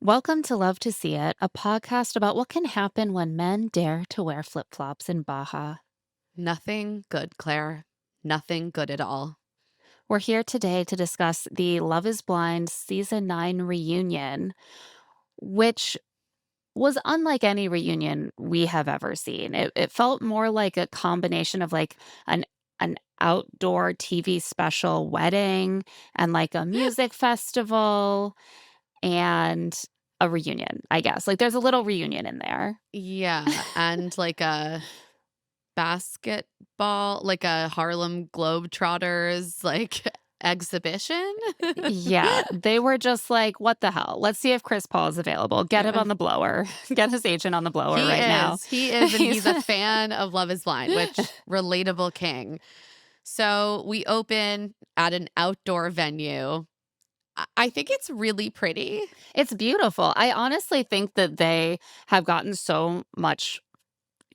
Welcome to Love to See It, a podcast about what can happen when men dare to wear flip flops in Baja. Nothing good, Claire. Nothing good at all. We're here today to discuss the Love is Blind Season 9 reunion, which was unlike any reunion we have ever seen. It felt more like a combination of like an outdoor TV special wedding and like a music festival and a reunion, I guess. Like there's a little reunion in there. Yeah, and like a basketball, like a Harlem Globetrotters like exhibition. Yeah, they were just like, "What the hell? Let's see if Chris Paul is available. Get him Yeah. on the blower. Get his agent on the blower He right now." is. He is, and he's He's a fan of Love is Blind, which relatable king. So we open at an outdoor venue. I think it's really pretty. It's beautiful. I honestly think that they have gotten so much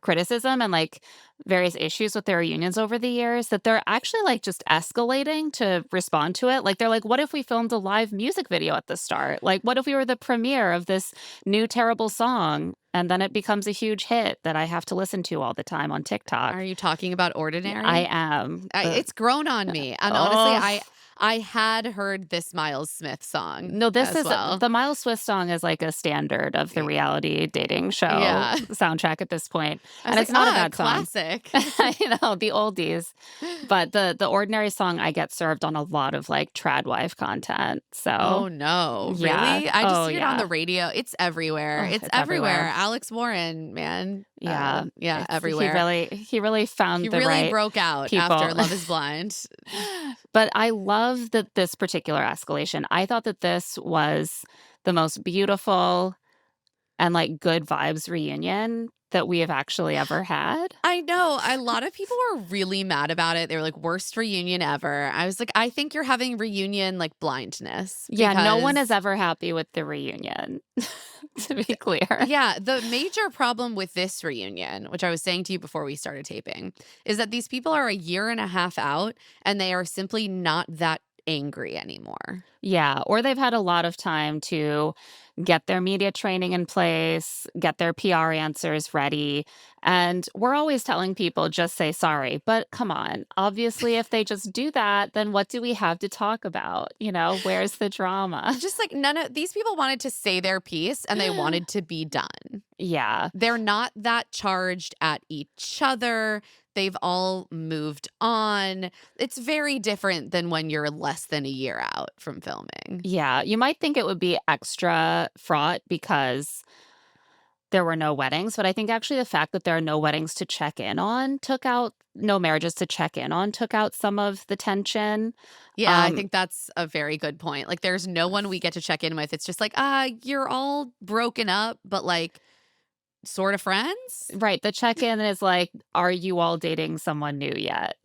criticism and like various issues with their reunions over the years that they're actually like just escalating to respond to it. Like they're like, what if we filmed a live music video at the start? Like, what if we were the premiere of this new terrible song and then it becomes a huge hit that I have to listen to all the time on TikTok? Are you talking about I Ordinary? am. It's grown on me, and honestly, Oh, I had heard this Miles Smith song no, this as is well. the Miles Swift song is like a standard of the reality dating show Yeah. soundtrack at this point. I And was it's like, not a bad song. classic. The oldies. But the Ordinary song I get served on a lot of like trad wife content. So Oh no, yeah. really? I just Oh hear it on yeah. the radio. It's everywhere. Oh, It's it's everywhere. everywhere. Alex Warren, man. Yeah. Yeah, It's everywhere. he really found He the really right broke out people. after Love is Blind. But I love that this particular escalation. I thought that this was the most beautiful and like good vibes reunion that we have actually ever had. I know. A lot of people were really mad about it. They were like, worst reunion ever. I was like, I think you're having reunion like blindness. Yeah, no one is Because ever happy with the reunion, to be clear. yeah, the major problem with this reunion, which I was saying to you before we started taping, is that these people are a year and a half out and they are simply not that angry anymore. Yeah, or they've had a lot of time to get their media training in place, get their PR answers ready. And we're always telling people just say sorry. But come on, obviously, if they just do that, then what do we have to talk about? Where's the drama? Just like none of these people wanted to say their piece and they wanted to be done. Yeah. They're not that charged at each other. They've all moved on. It's very different than when you're less than a year out from filming. Yeah. You might think it would be extra fraught because there were no weddings, but I think actually the fact that there are no weddings to check in on took out no marriages to check in on took out some of the tension. Yeah, I Um, think that's a very good point. Like, there's no one we get to check in with. It's just like, you're all broken up, but like, sort of friends. right. The check in is like, are you all dating someone new yet?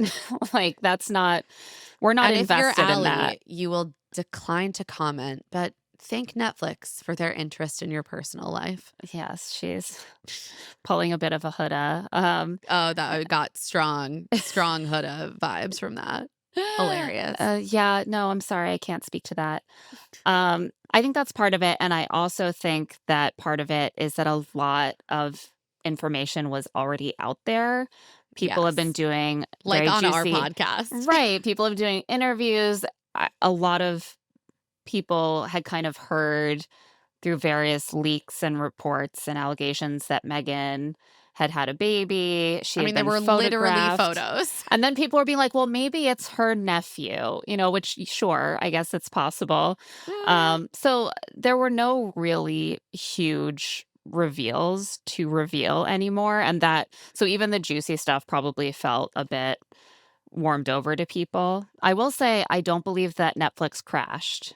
Like, we're not And if you're invested in Ally, that. you will decline to comment, but thank Netflix for their interest in your personal life. Yes, she's pulling a bit of a hoodah. Oh, that I got strong Huda vibes from that. Hilarious. Yeah, no, I'm sorry. I can't speak to that. I think that's part of it. And I also think that part of it is that a lot of information was already out there. People have been Yes. doing Like very on our juicy, podcast. right. People have been doing interviews. A lot of people had kind of heard through various leaks and reports and allegations that Megan had a baby. She I had mean, there been were literally photographed. photos. And then people were being like, well, maybe it's her nephew, which sure, I guess it's possible. So there were no really huge reveals to reveal anymore. So even the juicy stuff probably felt a bit warmed over to people. I will say, I don't believe that Netflix crashed.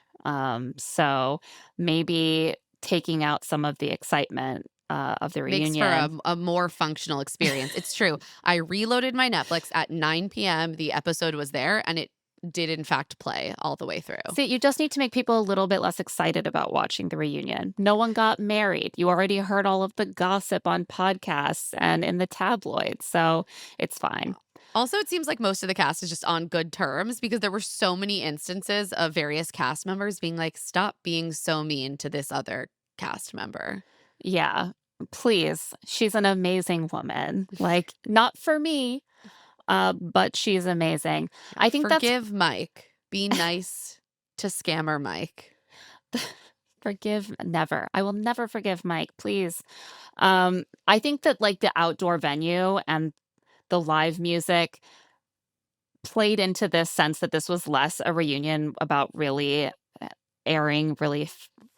So maybe taking out some of the excitement of the Makes reunion. for a more functional experience. It's true. I reloaded my Netflix at 9 p.m. The episode was there, and it did in fact play all the way through. See, you just need to make people a little bit less excited about watching the reunion. No one got married. You already heard all of the gossip on podcasts and in the tabloids, so it's fine. Also, it seems like most of the cast is just on good terms because there were so many instances of various cast members being like, stop being so mean to this other cast member. Yeah. Please. She's an amazing woman. Like, not for me, but she's amazing. I think that's Forgive Mike. Be nice to scammer Mike. forgive never. I will never forgive Mike, please. I think that like the outdoor venue and the live music played into this sense that this was less a reunion about really airing really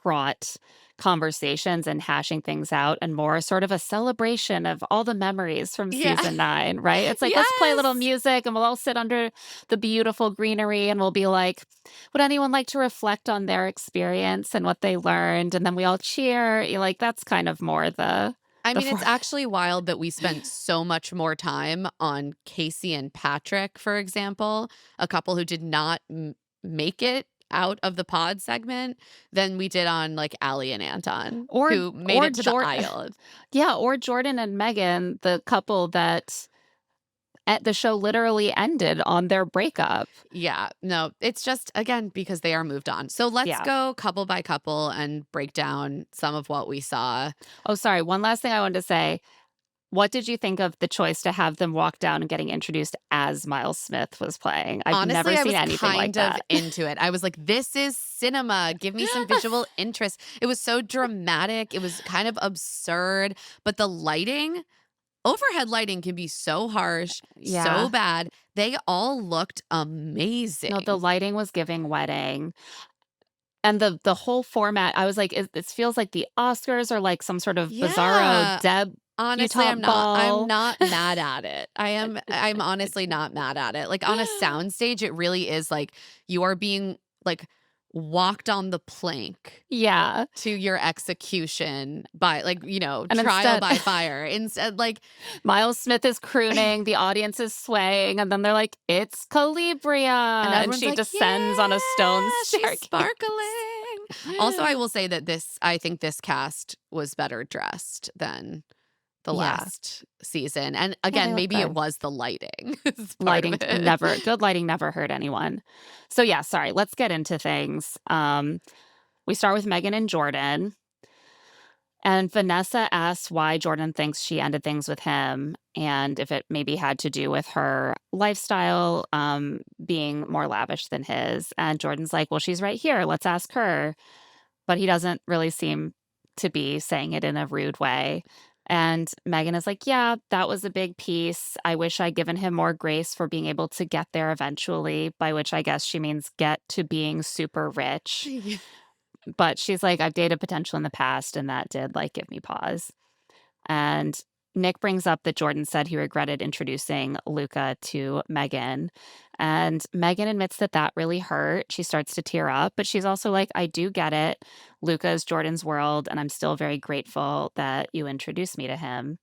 fraught conversations and hashing things out and more sort of a celebration of all the memories from Yeah. season 9, right? It's like, let's play a little Yes. music and we'll all sit under the beautiful greenery and we'll be like, would anyone like to reflect on their experience and what they learned? And then we all cheer. Like, that's kind of more I the mean, it's for- actually wild that we spent so much more time on Casey and Patrick, for example, a couple who did not make it out of the pod segment, than we did on like Ally and Anton, or who made it to the Jor- aisle. yeah, or Jordan and Megan, the couple that the show literally ended on their breakup. Yeah, no, it's just, again, because they are moved on. So let's Yeah. go couple by couple and break down some of what we saw. Oh, sorry. One last thing I wanted to say. What did you think of the choice to have them walk down and getting introduced as Miles Smith was playing? I've Honestly, never I seen was anything like kind of that. into it. I was like, this is cinema. Give me some visual interest. It was so dramatic. It was kind of absurd, but the lighting, overhead lighting can be so harsh, Yeah. so bad. They all looked No, amazing. the lighting was giving wedding. And the whole format, I was like, this feels like the Oscars or like some sort of bizarro Yeah. Deb Honestly, Utah I'm ball. not mad at it. I'm honestly not mad at it. Like on a soundstage, it really is like you are being like walked on the plank Yeah. to your execution by like, And trial instead, by fire. Instead, like, Miles Smith is crooning, the audience is swaying, and then they're like, it's Calibria. and And everyone's she like, descends on a stone yeah, she's staircase. sparkling. Also, I will say that I think this cast was better dressed than the Yeah. last season. And Yeah, they again, look maybe it good. was the lighting. Is part of it. Good lighting never hurt anyone. So yeah, sorry, let's get into things. We start with Megan and Jordan. And Vanessa asks why Jordan thinks she ended things with him and if it maybe had to do with her lifestyle being more lavish than his. And Jordan's like, well, she's right here. Let's ask her. But he doesn't really seem to be saying it in a rude way. And Megan is like, yeah, that was a big piece. I wish I'd given him more grace for being able to get there eventually, by which I guess she means get to being super rich. But she's like, I've dated potential in the past, and that did like give me pause. And Nick brings up that Jordan said he regretted introducing Luca to Megan. And Megan admits that that really hurt. She starts to tear up, but she's also like, I do get it. Luca is Jordan's world, and I'm still very grateful that you introduced me to him.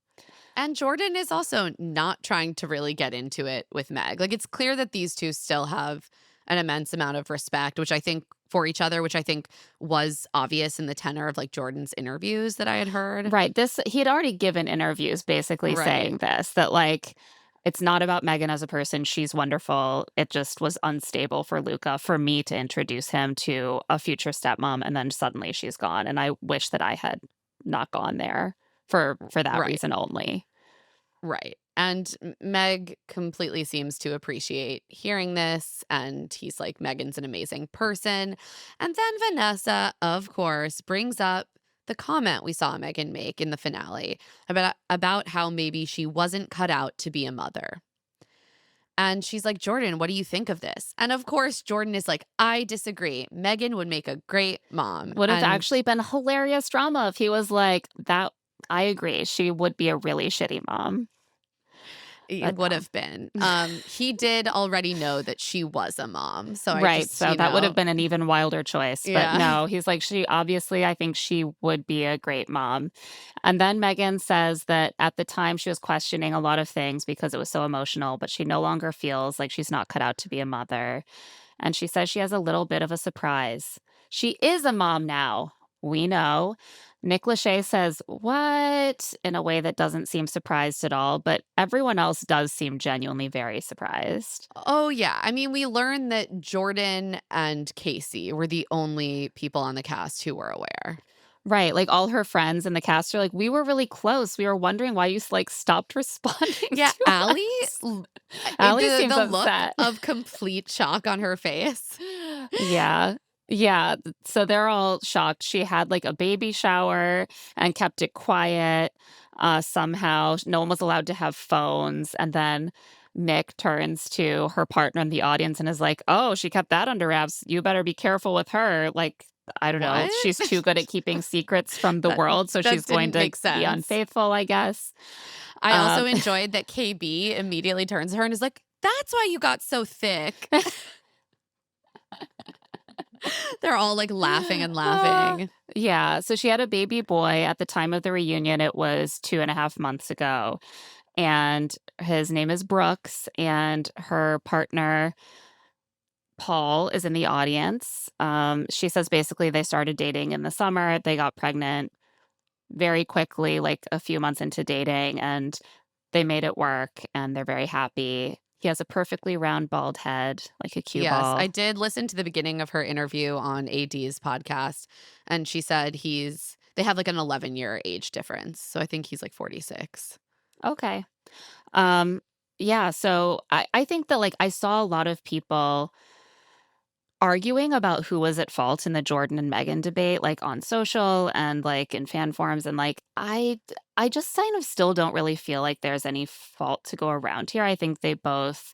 And Jordan is also not trying to really get into it with Meg. Like, it's clear that these two still have an immense amount of respect, which I think for each other, which I think was obvious in the tenor of like Jordan's interviews that I had heard. Right. He had already given interviews basically Right. saying this, that like, it's not about Megan as a person. She's wonderful. It just was unstable for Luca for me to introduce him to a future stepmom, and then suddenly she's gone. And I wish that I had not gone there for that Right. reason only. Right. And Meg completely seems to appreciate hearing this. And he's like, Megan's an amazing person. And then Vanessa, of course, brings up the comment we saw Megan make in the finale about how maybe she wasn't cut out to be a mother. And she's like, Jordan, what do you think of this? And of course, Jordan is like, I disagree. Megan would make a great mom. Would have And actually been hilarious drama if he was like, that. I agree. She would be a really shitty mom. it But would no. have been. He did already know that she was a mom. So I Right. just, So that would have been an even wilder choice. But Yeah. no, he's like, I think she would be a great mom. And then Megan says that at the time she was questioning a lot of things because it was so emotional, but she no longer feels like she's not cut out to be a mother. And she says she has a little bit of a surprise. She is a mom now. We know. Nick Lachey says, what? In a way that doesn't seem surprised at all, but everyone else does seem genuinely very surprised. Oh, yeah. I mean, we learned that Jordan and Casey were the only people on the cast who were aware. Right, like, all her friends in the cast are like, "We were really close. We were wondering why you like, stopped responding Yeah, to Allie, us." l Allie the seems the look upset. of complete shock on her face. Yeah. Yeah, so they're all shocked. She had, like, a baby shower and kept it quiet, somehow. No one was allowed to have phones, and then Nick turns to her partner in the audience and is like, "Oh, she kept that under wraps. You better be careful with her." Like, I don't know, What? she's too good at keeping secrets from the That world, so that she's going didn't to make be sense. unfaithful, I guess. I Um also enjoyed that KB immediately turns to her and is like, "That's why you got so thick." They're all, like, laughing and Uh, laughing. yeah, so she had a baby boy at the time of the reunion. It was 2.5 months ago, and his name is Brooks, and her partner, Paul, is in the audience. She says basically they started dating in the summer, they got pregnant very quickly, like, a few months into dating, and they made it work, and they're very happy. He has a perfectly round bald head, like a cue Yes, I ball. did listen to the beginning of her interview on AD's podcast, and she said they have, like, an 11-year age difference, so I think he's, like, 46. Okay. Um, yeah, so I think that, like, I saw a lot of people arguing about who was at fault in the Jordan and Megan debate, like, on social and, like, in fan forums, and, like, I just kind of still don't really feel like there's any fault to go around here. I think they both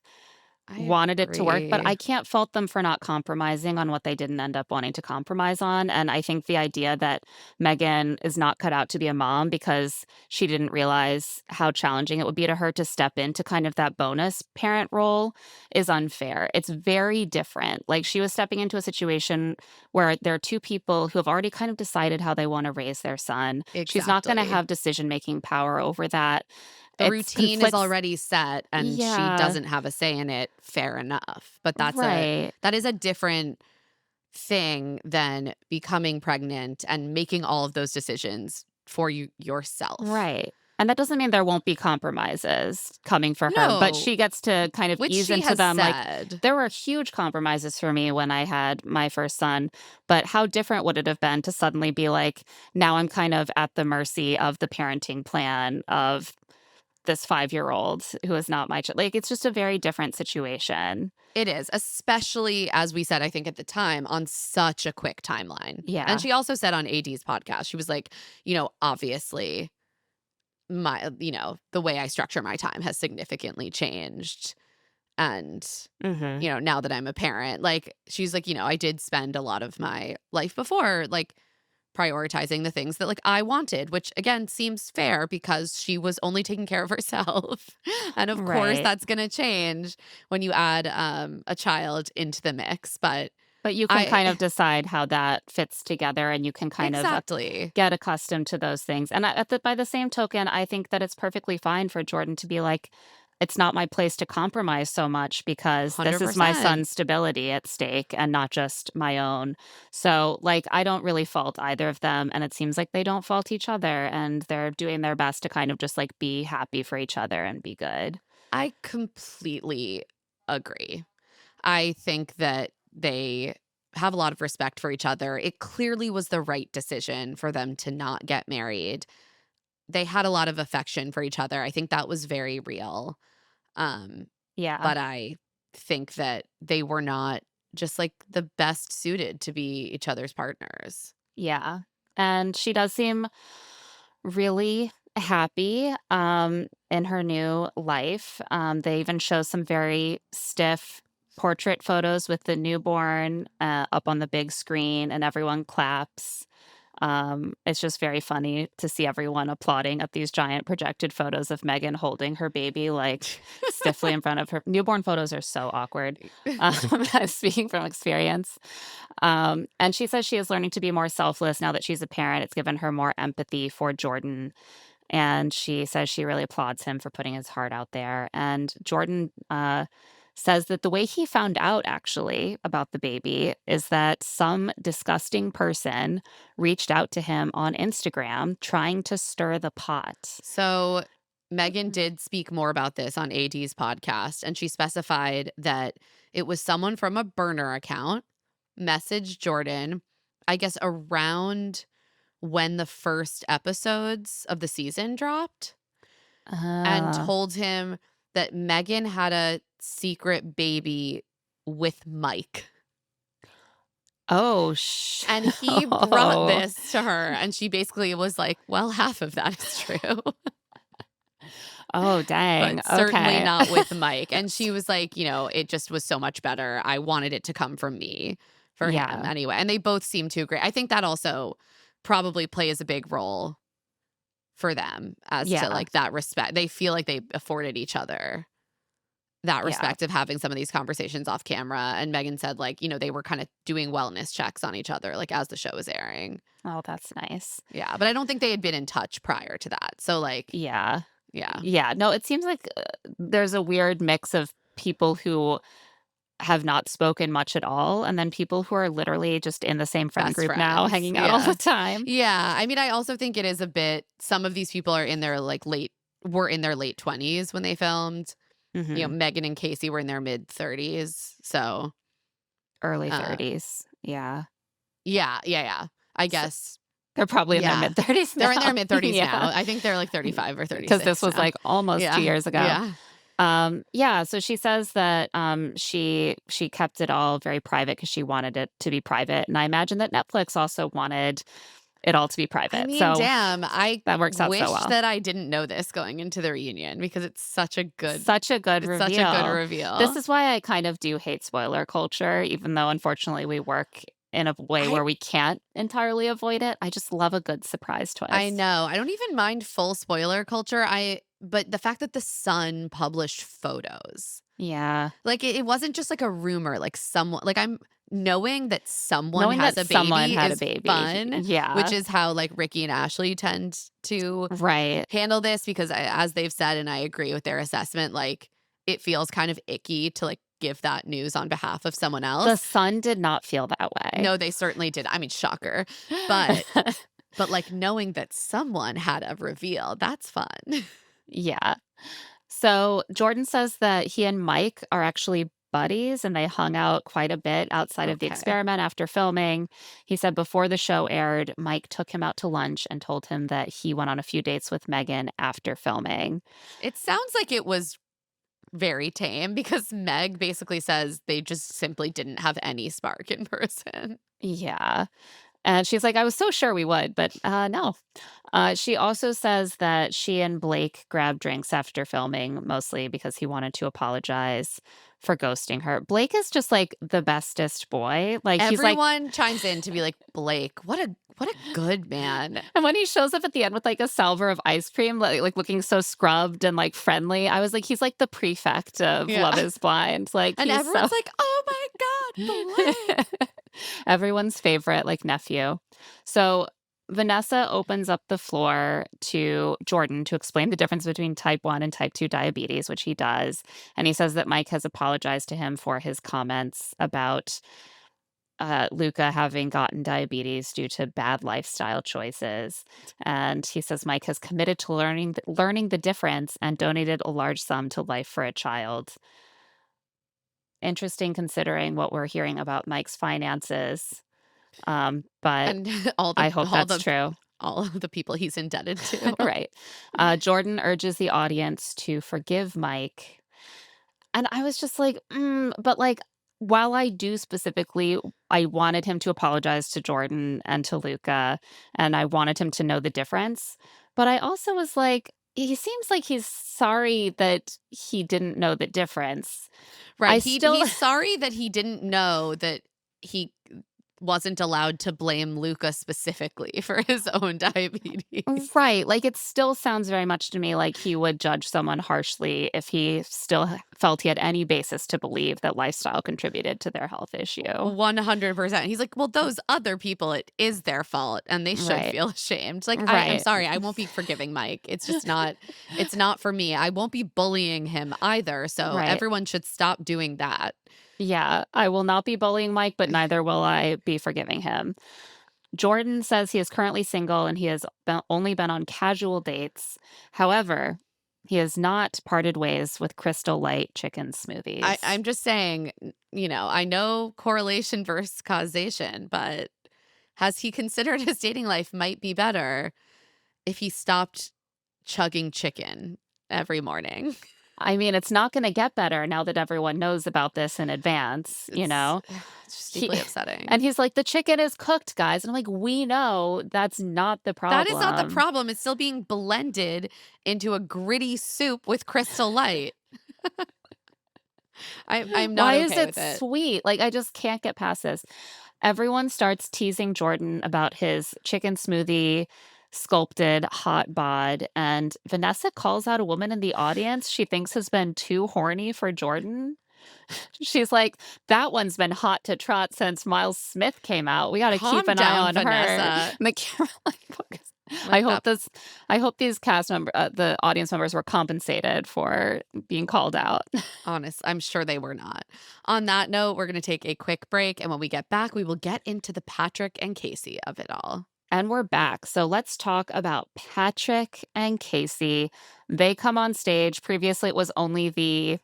I wanted it to work, but agree. I can't fault them for not compromising on what they didn't end up wanting to compromise on, and I think the idea that Megan is not cut out to be a mom because she didn't realize how challenging it would be to her to step into kind of that bonus parent role is unfair. It's very different. Like, she was stepping into a situation where there are 2 people who have already kind of decided how they wanna raise their son. She's not gonna Exactly. have decision-making power over that. The It's routine is conflicts. already set, and she Yeah, doesn't have a say in it, fair enough, but right. that is a different thing than becoming pregnant and making all of those decisions for yourself. Right. And that doesn't mean there won't be compromises coming for her, but No, she gets to kind of which ease she into has them. Like, said. there were huge compromises for me when I had my first son, but how different would it have been to suddenly be like, now I'm kind of at the mercy of the parenting plan of this 5-year-old who is not my child. Like, it's just a very different situation. It is, especially as we said, I think at the time, on such a quick timeline. And Yeah. she also said on AD's podcast, she was like, obviously the way I structure my time has significantly changed. And, Hmm. now that I'm a parent, like, she's like, I did spend a lot of my life before, like, prioritizing the things that, like, I wanted, which again seems fair because she was only taking care of herself. And of course, Right. that's going to change when you add a child into the mix. But But you can I, kind of decide how that fits together, and you can kind of exactly, get accustomed to those things. And by the same token, I think that it's perfectly fine for Jordan to be like, it's not my place to compromise so much because this is my 100%. son's stability at stake and not just my own. So, like, I don't really fault either of them. And it seems like they don't fault each other. And they're doing their best to kind of just like be happy for each other and be good. I completely agree. I think that they have a lot of respect for each other. It clearly was the right decision for them to not get married. They had a lot of affection for each other. I think that was very real. Um, Yeah. but I think that they were not just like the best suited to be each other's partners. Yeah. And she does seem really happy in her new life. They even show some very stiff portrait photos with the newborn up on the big screen, and everyone claps. It's just very funny to see everyone applauding at these giant projected photos of Megan holding her baby like stiffly in front of her. Newborn photos are so awkward. I'm speaking from experience. And she says she is learning to be more selfless now that she's a parent. It's given her more empathy for Jordan. And she says she really applauds him for putting his heart out there. And Jordan says that the way he found out actually about the baby is that some disgusting person reached out to him on Instagram trying to stir the pot. So Megan did speak more about this on AD's podcast, and she specified that it was someone from a burner account messaged Jordan, I guess around when the first episodes of the season dropped and Uh, told him that Megan had a secret baby with Mike. oh, And he brought oh, this to her, and she basically was like, "Well, half of that is true, oh, dang. but certainly Okay. not with Mike." And she was like, "It just was so much better. I wanted it to come from me for him Yeah. anyway." And they both seem to agree. I think that also probably plays a big role for them as to Yeah. like that respect. They feel like they afforded each other that Yeah. respect of having some of these conversations off camera. And Megan said, like, they were kind of doing wellness checks on each other, like, as the show was airing. Oh, that's nice. Yeah. But I don't think they had been in touch prior to that. So, like, Yeah. yeah, Yeah. No, it seems like there's a weird mix of people who have not spoken much at all, and then people who are literally just in the same friend best group now, friends. hanging out all the Yeah. time. Yeah. I mean, I also think it is a bit, some of these people are in their like were in their late 20s when they filmed. Mhm. Megan and Casey were in their mid 30s. So, Early uh, 30s. Yeah. yeah, yeah, yeah. I So guess, they're probably in their yeah. mid-30s They're in their now. mid 30s Yeah. now. I think they're like 35 or Because this 36 was, now. like, almost 2 Yeah. years ago. Yeah. Yeah, so she says that, she kept it all very private because she wanted it to be private, and I imagine that Netflix also wanted it all to be I private, mean, so damn, I that works out so wish well. that I didn't know this going into the reunion because Such a good it's such a good reveal. This reveal. is why I kind of do hate spoiler culture, even though unfortunately we work in a way I where we can't entirely avoid it. I just love a good surprise I twist. know. I don't even mind full spoiler culture. But the fact that the Sun published photos. Yeah. Like it wasn't just like a rumor, like someone like I'm knowing that someone Knowing has that a someone baby had a is baby. fun, which Yeah. is how like Ricky and Ashley tend to Right. handle this because as they've said, and I agree with their assessment, like it feels kind of icky to like give that news on behalf of someone The else. Sun did not feel that way. No, they certainly did. I mean, shocker. But like knowing that someone had a reveal, that's fun. Yeah. So Jordan says that he and Mike are actually buddies and they hung out quite a bit outside of the Okay. experiment after filming. He said before the show aired, Mike took him out to lunch and told him that he went on a few dates with Megan after filming. It sounds like it was very tame because Meg basically says they just simply didn't have any spark in person. Yeah. And she's like, I was so sure we would, but no. She also says that she and Blake grabbed drinks after filming, mostly because he wanted to apologize for ghosting her. Blake is just like the bestest boy. Like he's like, Everyone chimes in to be like, Blake, what a good man. and when he shows up at the end with like a salver of ice cream, like looking so scrubbed and like friendly, I was like, he's like the prefect of Love Yeah. Is Blind. Like And he's so everyone's like, oh my God, Blake. everyone's favorite like nephew. So Vanessa opens up the floor to Jordan to explain the difference between type 1 and type 2 diabetes, which he does. And he says that Mike has apologized to him for his comments about Luca having gotten diabetes due to bad lifestyle choices. And he says Mike has committed to learning the difference and donated a large sum to Life for a Child. Interesting considering what we're hearing about Mike's finances. But And I hope that's true. all of the people he's indebted to. Right. Jordan urges the audience to forgive Mike. And I was just like, but like, while I do specifically, I wanted him to apologize to Jordan and to Luca, and I wanted him to know the difference. But I also was like, he seems like he's sorry that he didn't know the difference. Right. I still, He's sorry that he didn't know that he wasn't allowed to blame Luca specifically for his own diabetes. right. Like it still sounds very much to me like he would judge someone harshly if he still felt he had any basis to believe that lifestyle contributed to their health issue. 100%. He's like, well, those other people, it is their fault and they should Right. feel ashamed. Like, I'm Right. sorry, I won't be forgiving Mike. It's just not, it's not for me. I won't be bullying him either. So Right. everyone should stop doing that. Yeah. I will not be bullying Mike, but neither will I be forgiving him. Jordan says he is currently single and he has only been on casual dates. However, he has not parted ways with Crystal Light chicken smoothies. I'm just saying, I know correlation versus causation, but Has he considered his dating life might be better if he stopped chugging chicken every morning? I mean, it's not gonna get better now that everyone knows about this in advance, you It's know? it's just He deeply upsetting. and he's like, "The chicken is cooked, guys." And I'm like, "We know that's not the That is not the problem." problem. It's still being blended into a gritty soup with Crystal Light. I'm not Why is okay it with it. sweet? Like, I just can't get past this. Everyone starts teasing Jordan about his chicken smoothie, sculpted hot bod, and Vanessa calls out a woman in the audience she thinks has been too horny for Jordan. She's like, "That one's been hot to trot since Miles Smith came out. We gotta keep Calm an eye down, on her." Vanessa. And the camera, like, focus. I Like hope that. this I hope these the audience members were compensated for being called out. Honest, I'm sure they were not. On that note, we're going to take a quick break. And when we get back, we will get into the Patrick and Casey of it all. And we're back. So let's talk about Patrick and Casey. They come on stage. Previously, it was only the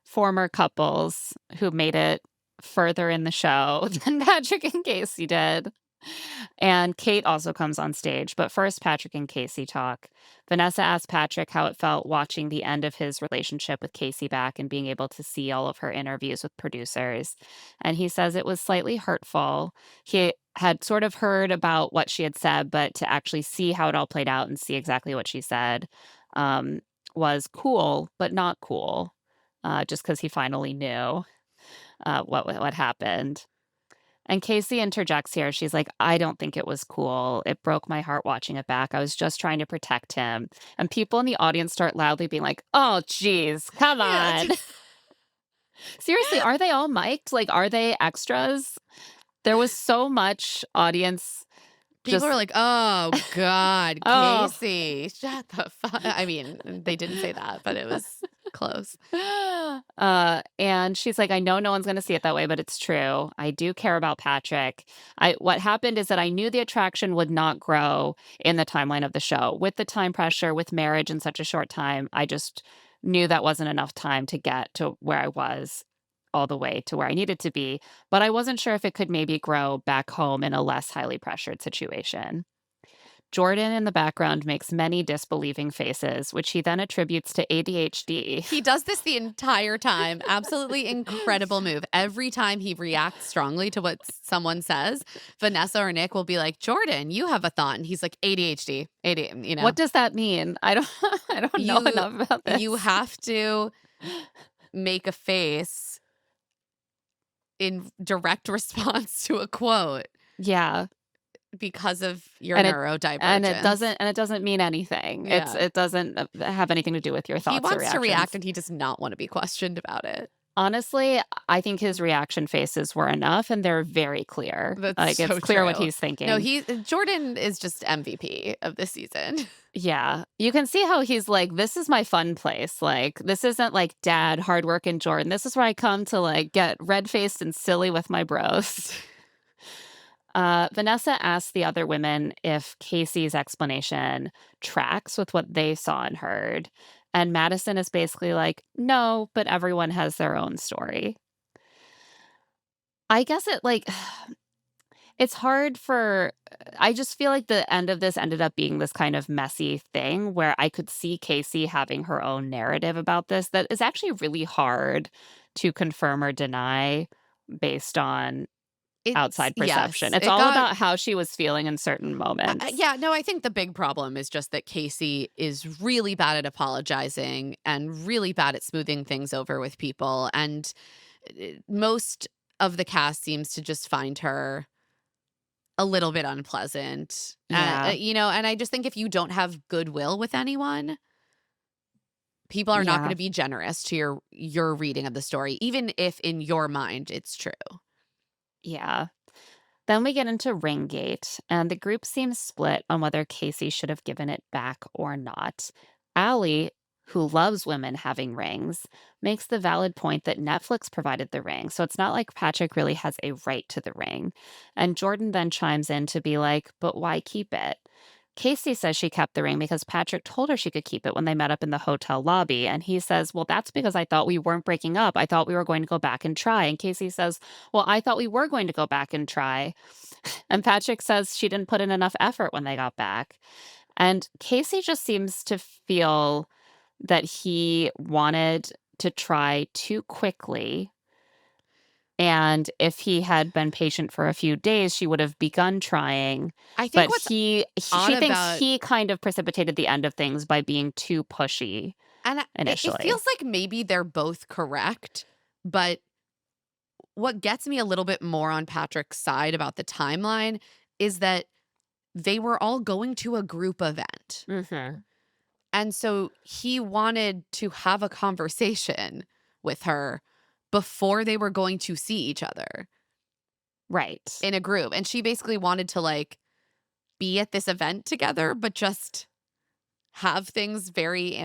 former couples who made it further in the show than Patrick and Casey did. And Kate also comes on stage. But first, Patrick and Casey talk. Vanessa asked Patrick how it felt watching the end of his relationship with Casey back and being able to see all of her interviews with producers. And he says it was slightly hurtful. He had sort of heard about what she had said, but to actually see how it all played out and see exactly what she said um, was cool, but not cool, just because he finally knew what happened. And Casey interjects here. She's like, "I don't think it was cool. It broke my heart watching it back. I was just trying to protect him." And people in the audience start loudly being like, "Oh, geez, come Yeah. on." Seriously, are they all mic'd? Like, are they extras? There was so much audience People just, are like, oh, God, oh. Casey, shut the fuck. I mean, they didn't say that, but it was close. And she's like, "I know no one's gonna see it that way, but it's true. I do care about Patrick. What happened is that I knew the attraction would not grow in the timeline of the show. With the time pressure, with marriage in such a short time, I just knew that wasn't enough time to get to where I was all the way to where I needed to be. But I wasn't sure if it could maybe grow back home in a less highly pressured situation." Jordan in the background makes many disbelieving faces, which he then attributes to ADHD. He does this the entire time. Absolutely incredible move. Every time he reacts strongly to what someone says, Vanessa or Nick will be like, Jordan, you have a thought. And he's like, ADHD, ADHD, What does that mean? I don't I don't know You enough about this. you have to make a face in direct response to a quote Yeah, because of your and it neurodivergence. and it doesn't mean anything. Yeah. It doesn't have anything to do with your He thoughts or wants to react reactions. and he does not want to be questioned about it. Honestly, I think his reaction faces were enough, and they're very clear. That's Like, it's so clear what true. he's No, thinking. Jordan is just MVP of this season. Yeah. You can see how he's like, "This is my fun place." Like, this isn't like dad, hard work, and Jordan. This is where I come to, like, get red-faced and silly with my bros. Vanessa asks the other women if Casey's explanation tracks with what they saw and heard. And Madison is basically like, "No, but everyone has their own story." I guess it's hard for I just feel like the end of this ended up being this kind of messy thing where I could see Casey having her own narrative about this that is actually really hard to confirm or deny based on It's outside perception. yes, It's it all got about how she was feeling in certain moments. yeah, no, I think the big problem is just that Casey is really bad at apologizing and really bad at smoothing things over with people, and most of the cast seems to just find her a little bit unpleasant. Yeah. And I just think if you don't have goodwill with anyone, people are not going Yeah. to be generous to your reading of the story, even if in your mind it's true. Yeah. Then we get into Ringgate, and the group seems split on whether Casey should have given it back or not. Ally, who loves women having rings, makes the valid point that Netflix provided the ring, so it's not like Patrick really has a right to the ring. And Jordan then chimes in to be like, "But why keep it?" Casey says she kept the ring because Patrick told her she could keep it when they met up in the hotel lobby. And he says, well, that's because I thought we weren't breaking up. I thought we were going to go back and try. And Casey says, well, I thought we were going to go back and try. And Patrick says she didn't put in enough effort when they got back. And Casey just seems to feel that he wanted to try too quickly. And if he had been patient for a few days, she would have begun trying. I think But what's odd she thinks about he kind of precipitated the end of things by being too pushy and it initially. feels like maybe they're both correct, but what gets me a little bit more on Patrick's side about the timeline is that they were all going to a group event. Mhm. And so he wanted to have a conversation with her before they were going to see each other Right. in a group. And she basically wanted to like be at this event together, but just have things very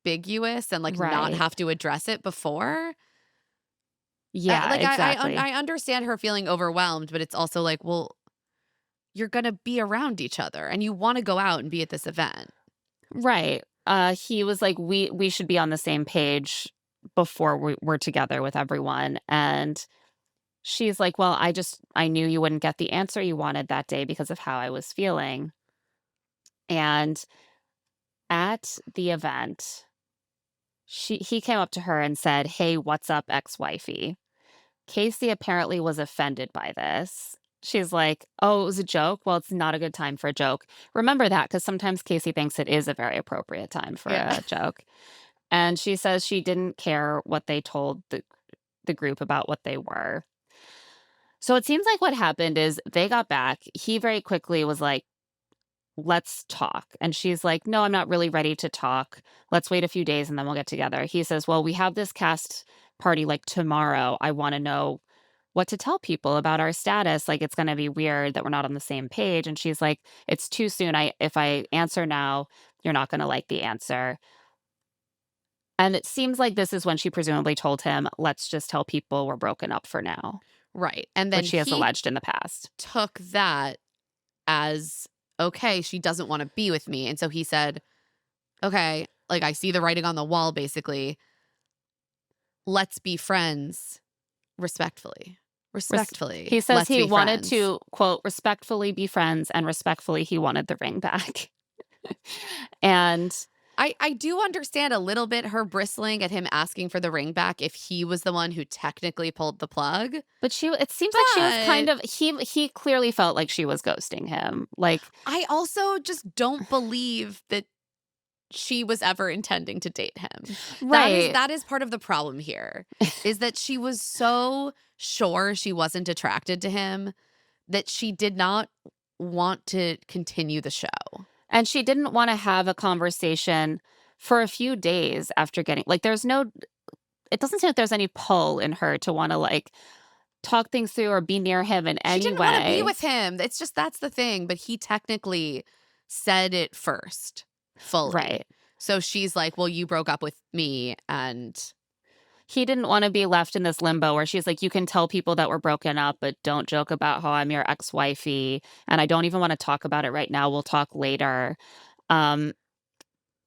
ambiguous and like not Right. have to address it before. Yeah, Like exactly. I understand her feeling overwhelmed, but it's also like, well, you're gonna be around each other and you want to go out and be at this event. Right. He was like, we should be on the same page before we're together with everyone. And she's like, well, I knew you wouldn't get the answer you wanted that day because of how I was feeling. And at the event, he came up to her and said, "Hey, what's up, ex-wifey?" Casey apparently was offended by this. She's like, "Oh, it was a joke? Well, it's not a good time for a joke." Remember that because sometimes Casey thinks it is a very appropriate time for Yeah. a joke. And she says she didn't care what they told the group about what they were. So it seems like what happened is they got back. He very quickly was like, let's talk. And she's like, no, I'm not really ready to talk. Let's wait a few days and then we'll get together. He says, well, we have this cast party like tomorrow. I want to know what to tell people about our status. Like, it's going to be weird that we're not on the same page. And she's like, it's too soon. If I answer now, you're not going to like the answer. And it seems like this is when she presumably told him, let's just tell people we're broken up for now, Right. And which then she has he alleged in the past. took that as okay, she doesn't want to be with me. And so he said, okay, like I see the writing on the wall, basically. Let's be friends respectfully. He Respectfully. says Let's he be wanted friends. to, quote, respectfully be friends, and respectfully, he wanted the ring back. And I do understand a little bit her bristling at him asking for the ring back if he was the one who technically pulled the plug. but it seems like she was kind But of he clearly felt like she was ghosting him. Like, I also just don't believe that she was ever intending to date him. right. That is part of the problem here, is that she was so sure she wasn't attracted to him that she did not want to continue the show. And she didn't want to have a conversation for a few days after getting like it doesn't seem like there's any pull in her to want to like talk things through or be near him in She any didn't want to be way. with him. It's just that's the thing, but he technically said it first, fully. Right. So she's like, "Well, you broke up with me and He didn't wanna be left in this limbo where she's like, "You can tell people that we're broken up, but don't joke about how I'm your ex-wifey, and I don't even wanna talk about it right now, we'll talk later." Um,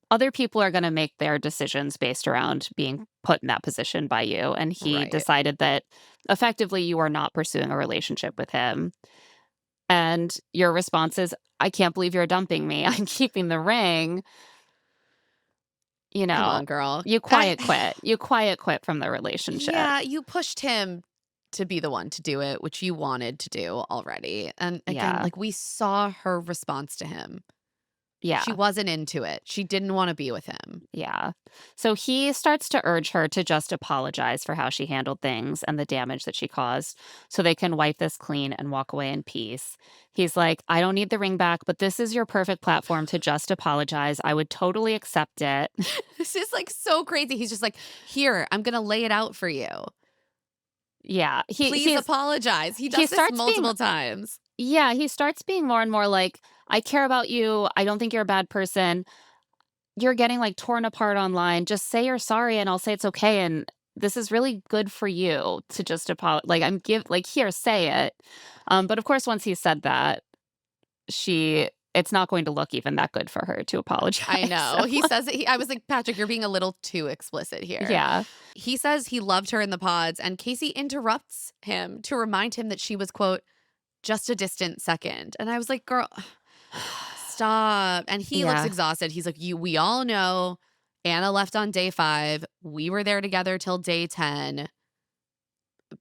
Other people are gonna make their decisions based around being put in that position by you, and he right." decided that effectively you are not pursuing a relationship with him, and your response is, "I can't believe you're dumping me, I'm keeping the ring." You Come know, on, girl. you I quiet quit. You quiet quit from the relationship. Yeah, you pushed him to be the one to do it, which you wanted to do already. And again, Yeah. like we saw her response to him. She Yeah. wasn't into it. She didn't want to be with him. Yeah. So he starts to urge her to just apologize for how she handled things and the damage that she caused so they can wipe this clean and walk away in peace. He's like, I don't need the ring back, but this is your perfect platform to just apologize. I would totally accept it. This is like so crazy. He's just like, "Here, I'm going to lay it out for you. Yeah. Please apologize." He He does this starts being multiple times. yeah, he starts being more and more like, I care about you. I don't think you're a bad person. You're getting like torn apart online. Just say you're sorry and I'll say it's okay. And this is really good for you to just apologize. Like here, say it. But of course, once he said that, she it's not going to look even that good for her to apologize. I know. So, He says it. I was like, Patrick, you're being a little too explicit here. yeah. He says he loved her in the pods, and Casey interrupts him to remind him that she was, quote, just a distant second. And I was like, girl, stop. And he looks Yeah. exhausted. He's like, we all know Anna left on day 5. We were there together till day 10.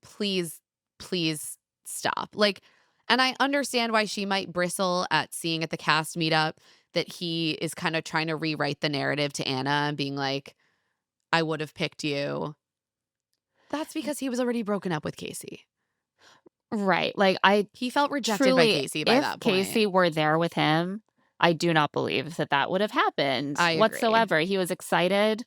Please, please stop. Like, and I understand why she might bristle at seeing at the cast meetup that he is kind of trying to rewrite the narrative to Anna and being like, I would have picked you. That's because he was already broken up with Casey. Right. Like, I He felt rejected by truly, Casey by if that point. Casey were there with him, I do not believe that that would have happened I agree. whatsoever. He was excited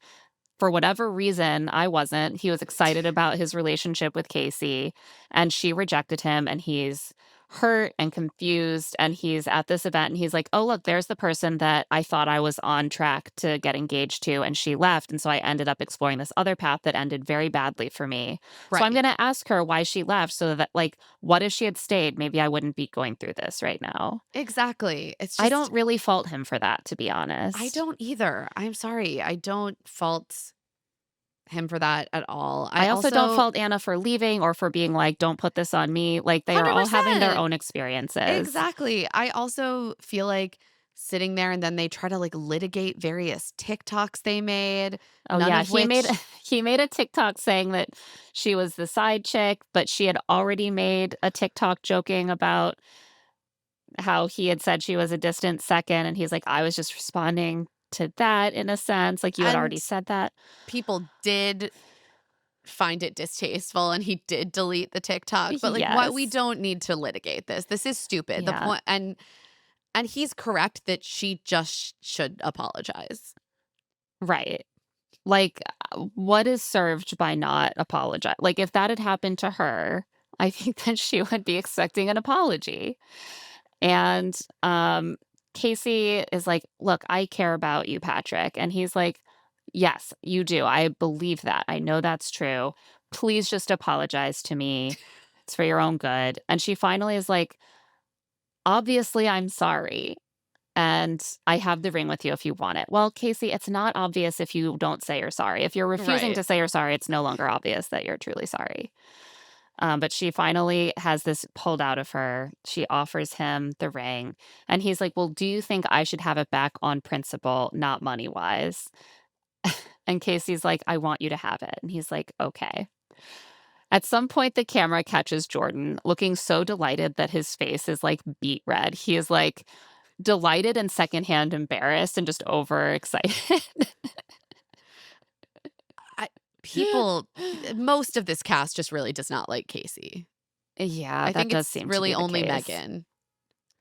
for whatever reason. I wasn't. He was excited about his relationship with Casey, and she rejected him, and he's hurt and confused, and he's at this event, and he's like, oh, look, there's the person that I thought I was on track to get engaged to, and she left, and so I ended up exploring this other path that ended very badly for me. So I'm Right. going to ask her why she left, so that, like, what if she had stayed? Maybe I wouldn't be going through this right now. Exactly. It's I just, don't really fault him for that, to be I honest. don't either. I'm sorry. I don't fault him for that at all. I I also don't also, fault Anna for leaving or for being like, don't put this on me. Like, they are all having their 100%. own experiences. Exactly. I also feel like sitting there and then they try to like litigate various TikToks they made. Oh None yeah, of which, he made a TikTok saying that she was the side chick, but she had already made a TikTok joking about how he had said she was a distant second, and he's like, I was just responding to that in a sense, like you had already and said that. people did find it distasteful and he did delete the TikTok. But like, what, we Yes. don't need to litigate this. This is stupid. The Yeah. point, and he's correct that she just should apologize. Right. Like, what is served by not apologize? Like, if that had happened to her, I think that she would be expecting an apology. And Casey is like, "Look, I care about you, Patrick." And he's like, "Yes, you do. I believe that. I know that's true. Please just apologize to me. It's for your own good." And she finally is like, "Obviously, I'm sorry. And I have the ring with you if you want it." Well, Casey, it's not obvious if you don't say you're sorry. If you're refusing Right. to say you're sorry, it's no longer obvious that you're truly sorry. But she finally has this pulled out of her. She offers him the ring. And he's like, well, do you think I should have it back on principle, not money wise? And Casey's like, I want you to have it. And he's like, okay. At some point, the camera catches Jordan looking so delighted that his face is like beet red. He is like delighted and secondhand embarrassed and just overexcited. People, most of this cast just really does not like Casey. Yeah, I that think does it's seem to really be the only case. Megan.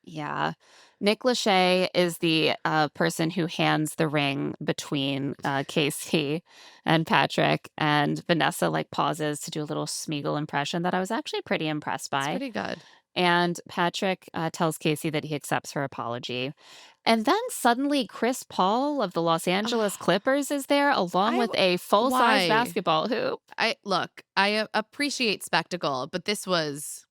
Yeah. Nick Lachey is the person who hands the ring between Casey and Patrick, and Vanessa like pauses to do a little Smeagol impression that I was actually pretty impressed It's by. pretty good. And Patrick tells Casey that he accepts her apology. And then suddenly Chris Paul of the Los Angeles Clippers is there along with a full-size Why? basketball hoop. I appreciate spectacle, but this was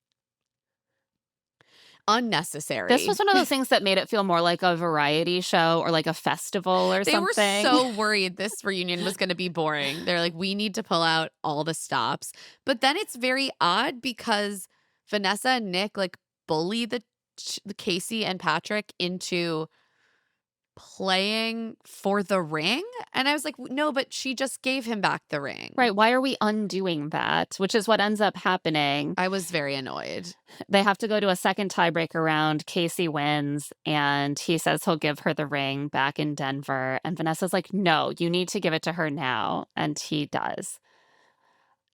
unnecessary. This was one of those things that made it feel more like a variety show or like a festival or They something. were so worried this reunion was going to be boring. They're like, we need to pull out all the stops. But then it's very odd because Vanessa and Nick like bully the Casey and Patrick into playing for the ring. And I was like, no, but she just gave him back the ring. Right. Why are we undoing that? Which is what ends up happening. I was very annoyed. They have to go to a second tiebreaker round. Casey wins, and he says he'll give her the ring back in Denver. And Vanessa's like, no, you need to give it to her now. And he does.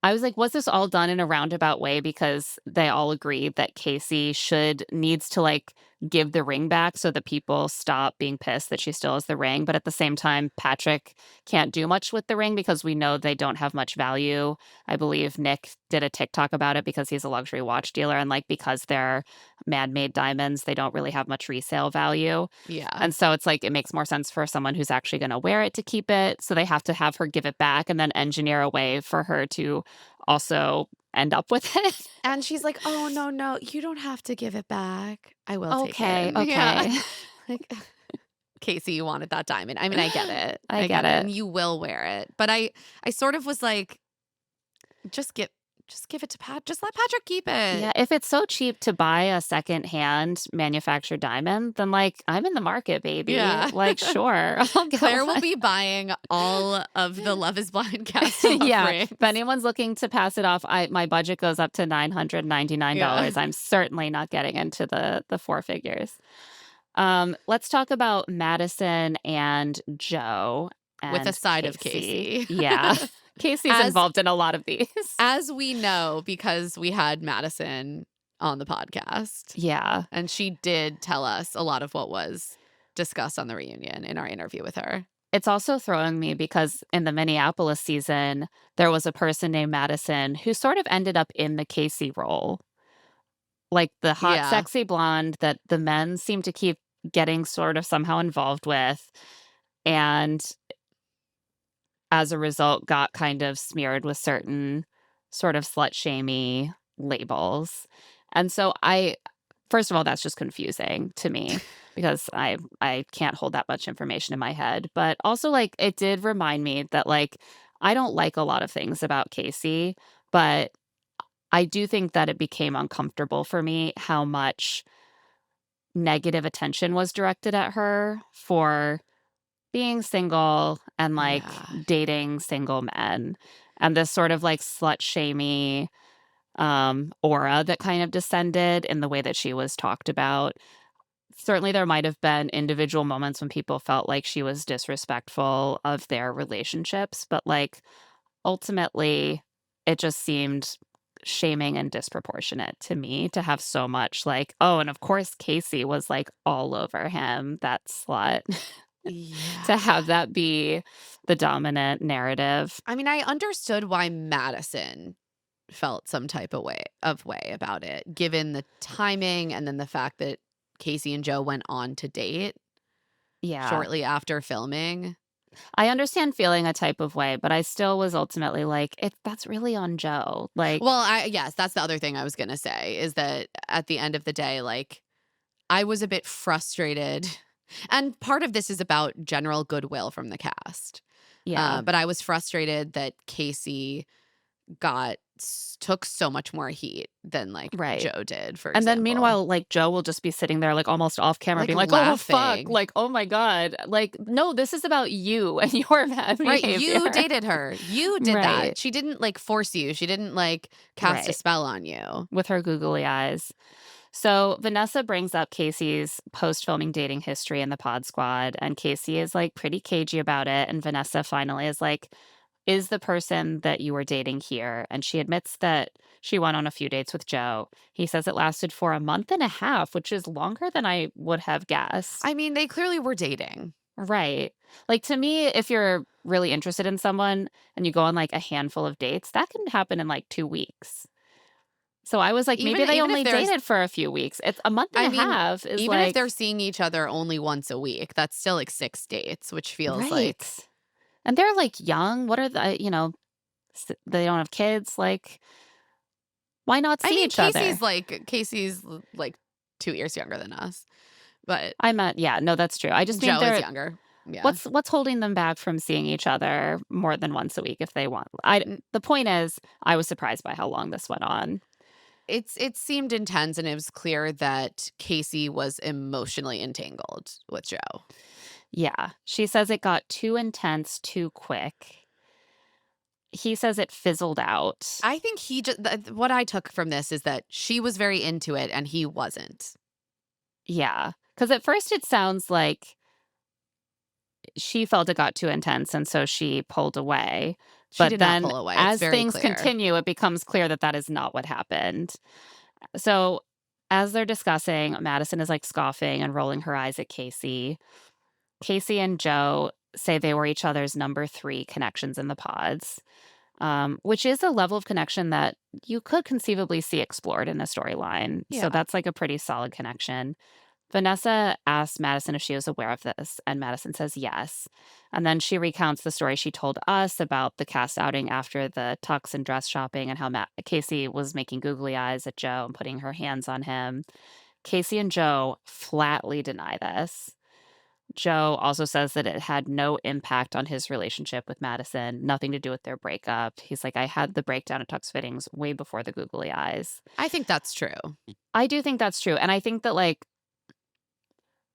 I was like, was this all done in a roundabout way because they all agreed that Casey needs to like give the ring back so that people stop being pissed that she still has the ring. But at the same time, Patrick can't do much with the ring because we know they don't have much value. I believe Nick did a TikTok about it because he's a luxury watch dealer. And like, because they're man-made diamonds, they don't really have much resale value. Yeah. And so it's like, it makes more sense for someone who's actually going to wear it to keep it. So they have to have her give it back and then engineer a way for her to also end up with it. And she's like, oh, no, you don't have to give it back. I will take Okay, it. okay. Yeah. Like, Casey, you wanted that diamond. I mean, I get it. I I get get it, it. and you will wear it. But I sort of was like, just give just give it to Pat. Just let Patrick keep Yeah, it. if it's so cheap to buy a secondhand manufactured diamond, then, like, I'm in the market, baby. Yeah. Like, sure, I'll go Claire will buy. be buying all of the Love Is Blind cast off Yeah, if rings. anyone's looking to pass it off, my budget goes up to Yeah. $999. I'm certainly not getting into the four figures. Let's talk about Madison and Joe With a and side of Casey. Casey. Yeah. Casey's As involved in a lot of these. as we know, because we had Madison on the podcast, Yeah. and she did tell us a lot of what was discussed on the reunion in our interview with her. It's also throwing me because in the Minneapolis season, there was a person named Madison who sort of ended up in the Casey role. Like the hot, Yeah. sexy blonde that the men seem to keep getting sort of somehow involved with. And as a result, got kind of smeared with certain sort of slut shamey labels. And so first of all, that's just confusing to me because I can't hold that much information in my head. But also, like, it did remind me that, like, I don't like a lot of things about Casey, but I do think that it became uncomfortable for me how much negative attention was directed at her for being single and, like, Yeah. dating single men, and this sort of, like, slut-shamey, aura that kind of descended in the way that she was talked about. Certainly, there might have been individual moments when people felt like she was disrespectful of their relationships, but, like, ultimately, it just seemed shaming and disproportionate to me to have so much, like, "Oh, and of course, Casey was, like, all over him, that slut." To Yeah. have that be the dominant narrative. I mean, I understood why Madison felt some type of way about it, given the timing and then the fact that Casey and Joe went on to date Yeah. shortly after filming. I understand feeling a type of way, but I still was ultimately like, that's really on Joe." Well, Like, yes, that's the other thing I was gonna say is that at the end of the day, like, I was a bit frustrated, and part of this is about general goodwill from the cast. yeah. But I was frustrated that Casey took so much more heat than, like, Right. Joe did, for And then example. meanwhile, like, Joe will just be sitting there, like, almost off camera Like, being like, "Oh, fuck." laughing. Like, "Oh my god." Like, "No, this is about you and your bad Right, behavior." you dated her. You did Right. that. She didn't, like, force you. She didn't, like, cast a Right. spell on you. With her googly eyes. So Vanessa brings up Casey's post-filming dating history in the pod squad, and Casey is, like, pretty cagey about it, and Vanessa finally is like, "Is the person that you were dating here?" And she admits that she went on a few dates with Joe. He says it lasted for a month and a half, which is longer than I would have guessed. I mean, they clearly were dating. Right. Like, to me, if you're really interested in someone and you go on, like, a handful of dates, that can happen in, like, 2 weeks. So I was like, Even maybe they even if only there's dated for a few weeks. It's a month and I a mean, half is even if they're like seeing each other only once a week, that's still, like, 6 dates, which feels like right. And they're, like, young. What are they don't have kids, like, why not I see mean, each other? Casey's 2 years younger than us, but I meant yeah, no, that's true. I just mean Joe is younger. Yeah. what's holding them back from seeing each other more than once a week if they want? The point is, I was surprised by how long this went on. It seemed intense, and it was clear that Casey was emotionally entangled with Joe. Yeah. She says it got too intense too quick. He says it fizzled out. I think he just what I took from this is that she was very into it and he wasn't. Yeah. Because at first it sounds like she felt it got too intense, and so she pulled away. She But did not then pull away. It's as very things clear. continue, it becomes clear that that is not what happened. So as they're discussing, Madison is, like, scoffing and rolling her eyes at Casey. Casey and Joe say they were each other's number 3 connections in the pods, which is a level of connection that you could conceivably see explored in a storyline. So Yeah. that's, like, a pretty solid connection. Vanessa asks Madison if she was aware of this, and Madison says yes. And then she recounts the story she told us about the cast outing after the tux and dress shopping and how Casey was making googly eyes at Joe and putting her hands on him. Casey and Joe flatly deny this. Joe also says that it had no impact on his relationship with Madison, nothing to do with their breakup. He's like, I had the breakdown at Tux Fittings way before the googly eyes. I think that's true. I do think that's true. And I think that, like,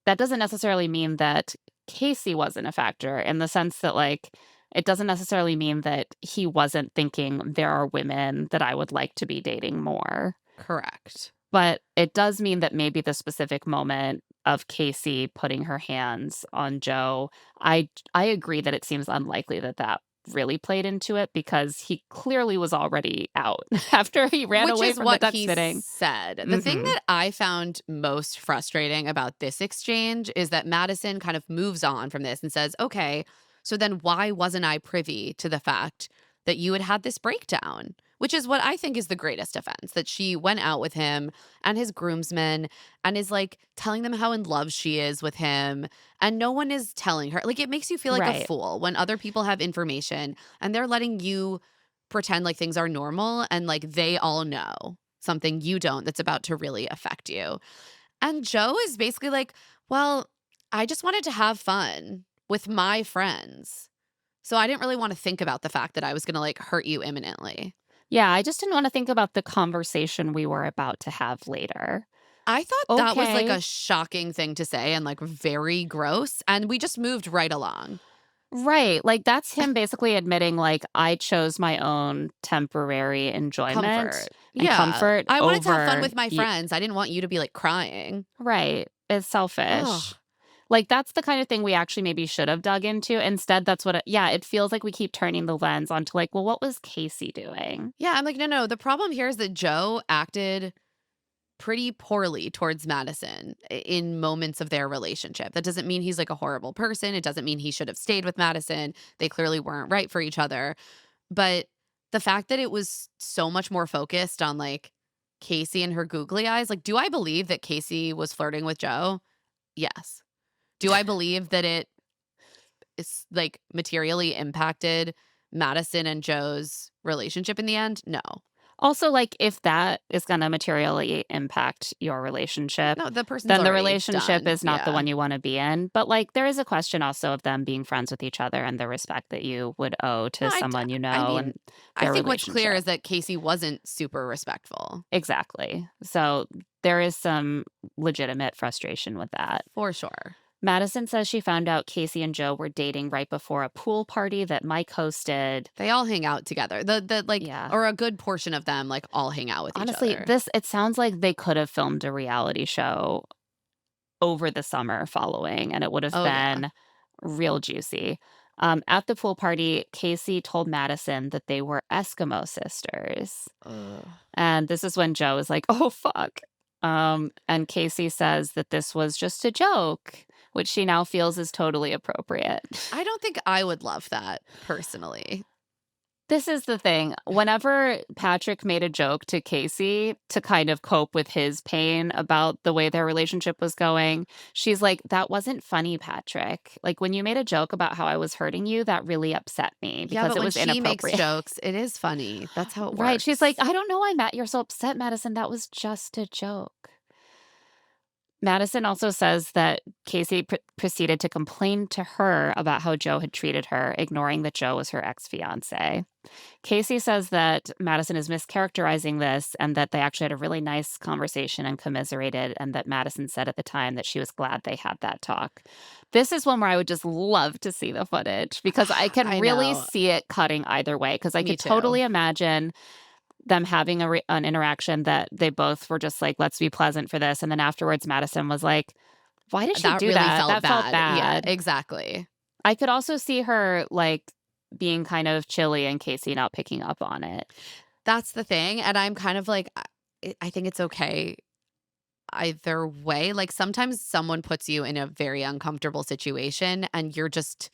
that doesn't necessarily mean that Casey wasn't a factor in the sense that, like, it doesn't necessarily mean that he wasn't thinking there are women that I would like to be dating more. Correct. But it does mean that maybe the specific moment of Casey putting her hands on Joe, I agree that it seems unlikely that that really played into it because he clearly was already out after he ran Which away is from the what duck he fitting. said. The thing Mhm. that I found most frustrating about this exchange is that Madison kind of moves on from this and says, okay, so then why wasn't I privy to the fact that you had had this breakdown? Which is what I think is the greatest offense, that she went out with him and his groomsmen and is like telling them how in love she is with him. And no one is telling her. Like, it makes you feel like a Right. fool when other people have information and they're letting you pretend like things are normal and like they all know something you don't that's about to really affect you. And Joe is basically like, well, I just wanted to have fun with my friends. So I didn't really want to think about the fact that I was going to like hurt you imminently. Yeah, I just didn't wanna think about the conversation we were about to have later. I thought that was like a Okay. shocking thing to say and like very gross. And we just moved right along. Right, like, that's him basically admitting, like, I chose my own temporary Comfort. enjoyment and Yeah. comfort I wanted to have fun over with my you. friends. I didn't want you to be like crying. Right, it's selfish. Oh, Like, that's the kind of thing we actually maybe should have dug into. Instead, that's what it yeah, it feels like we keep turning the lens onto, like, well, what was Casey doing? yeah. I'm like, no, no. The problem here is that Joe acted pretty poorly towards Madison in moments of their relationship. That doesn't mean he's like a horrible person. It doesn't mean he should have stayed with Madison. They clearly weren't right for each other. But the fact that it was so much more focused on like Casey and her googly eyes, like, do I believe that Casey was flirting with Joe? Yes. Do I believe that it is like materially impacted Madison and Joe's relationship in the end? No. Also, like, if that is gonna materially impact your relationship, No, the person's then the already relationship done. is not the Yeah. one you wanna be in, but, like, there is a question also of them being friends with each other and the respect that you would owe No, to someone you I know mean, and I their think what's clear relationship. is that Casey wasn't super respectful, Exactly. So, there is some legitimate frustration with that. for sure. Madison says she found out Casey and Joe were dating right before a pool party that Mike hosted. They all hang out together. The like, Yeah. or a good portion of them like all hang out with each Honestly, other. this it sounds like they could have filmed a reality show over the summer following, and it would have Oh yeah. been real juicy. At the pool party, Casey told Madison that they were Eskimo sisters. Ugh. And this is when Joe is like, "Oh, fuck." And Casey says that this was just a joke, which she now feels is totally appropriate. I don't think I would love that personally. This is the thing. Whenever Patrick made a joke to Casey to kind of cope with his pain about the way their relationship was going, she's like, "That wasn't funny, Patrick. Like, when you made a joke about how I was hurting you, that really upset me Yeah, because but it when was she makes inappropriate." jokes, it is funny. That's how it Right. She's like, works. "I don't know why, Matt, you're so upset, Madison. That was just a joke." Madison also says that Casey proceeded to complain to her about how Joe had treated her, ignoring that Joe was her ex fiance. Casey says that Madison is mischaracterizing this and that they actually had a really nice conversation and commiserated, and that Madison said at the time that she was glad they had that talk. This is one where I would just love to see the footage because I can I really know. see it cutting either way. Because I Me could too. totally imagine them having an interaction that they both were just like, "Let's be pleasant for this," and then afterwards, Madison was like, "Why did she That do really that? felt That felt bad. Yeah, bad." exactly. I could also see her, like, being kind of chilly and Casey not picking up on it. That's the thing, and I'm kind of like, I think it's okay either way. Like, sometimes someone puts you in a very uncomfortable situation, and you're just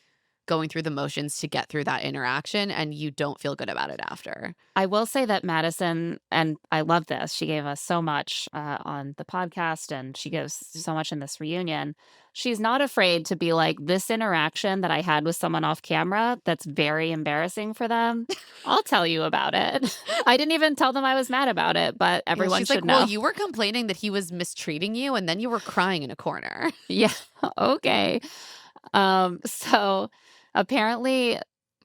going through the motions to get through that interaction, and you don't feel good about it after. I will say that Madison, and I love this, she gave us so much on the podcast, and she gives so much in this reunion. She's not afraid to be like, this interaction that I had with someone off camera that's very embarrassing for them, I'll tell you about it. I didn't even tell them I was mad about it, but Yeah, everyone she's like, should "Well, know. you were complaining that he was mistreating you, and then you were crying in a corner." Yeah, okay. So apparently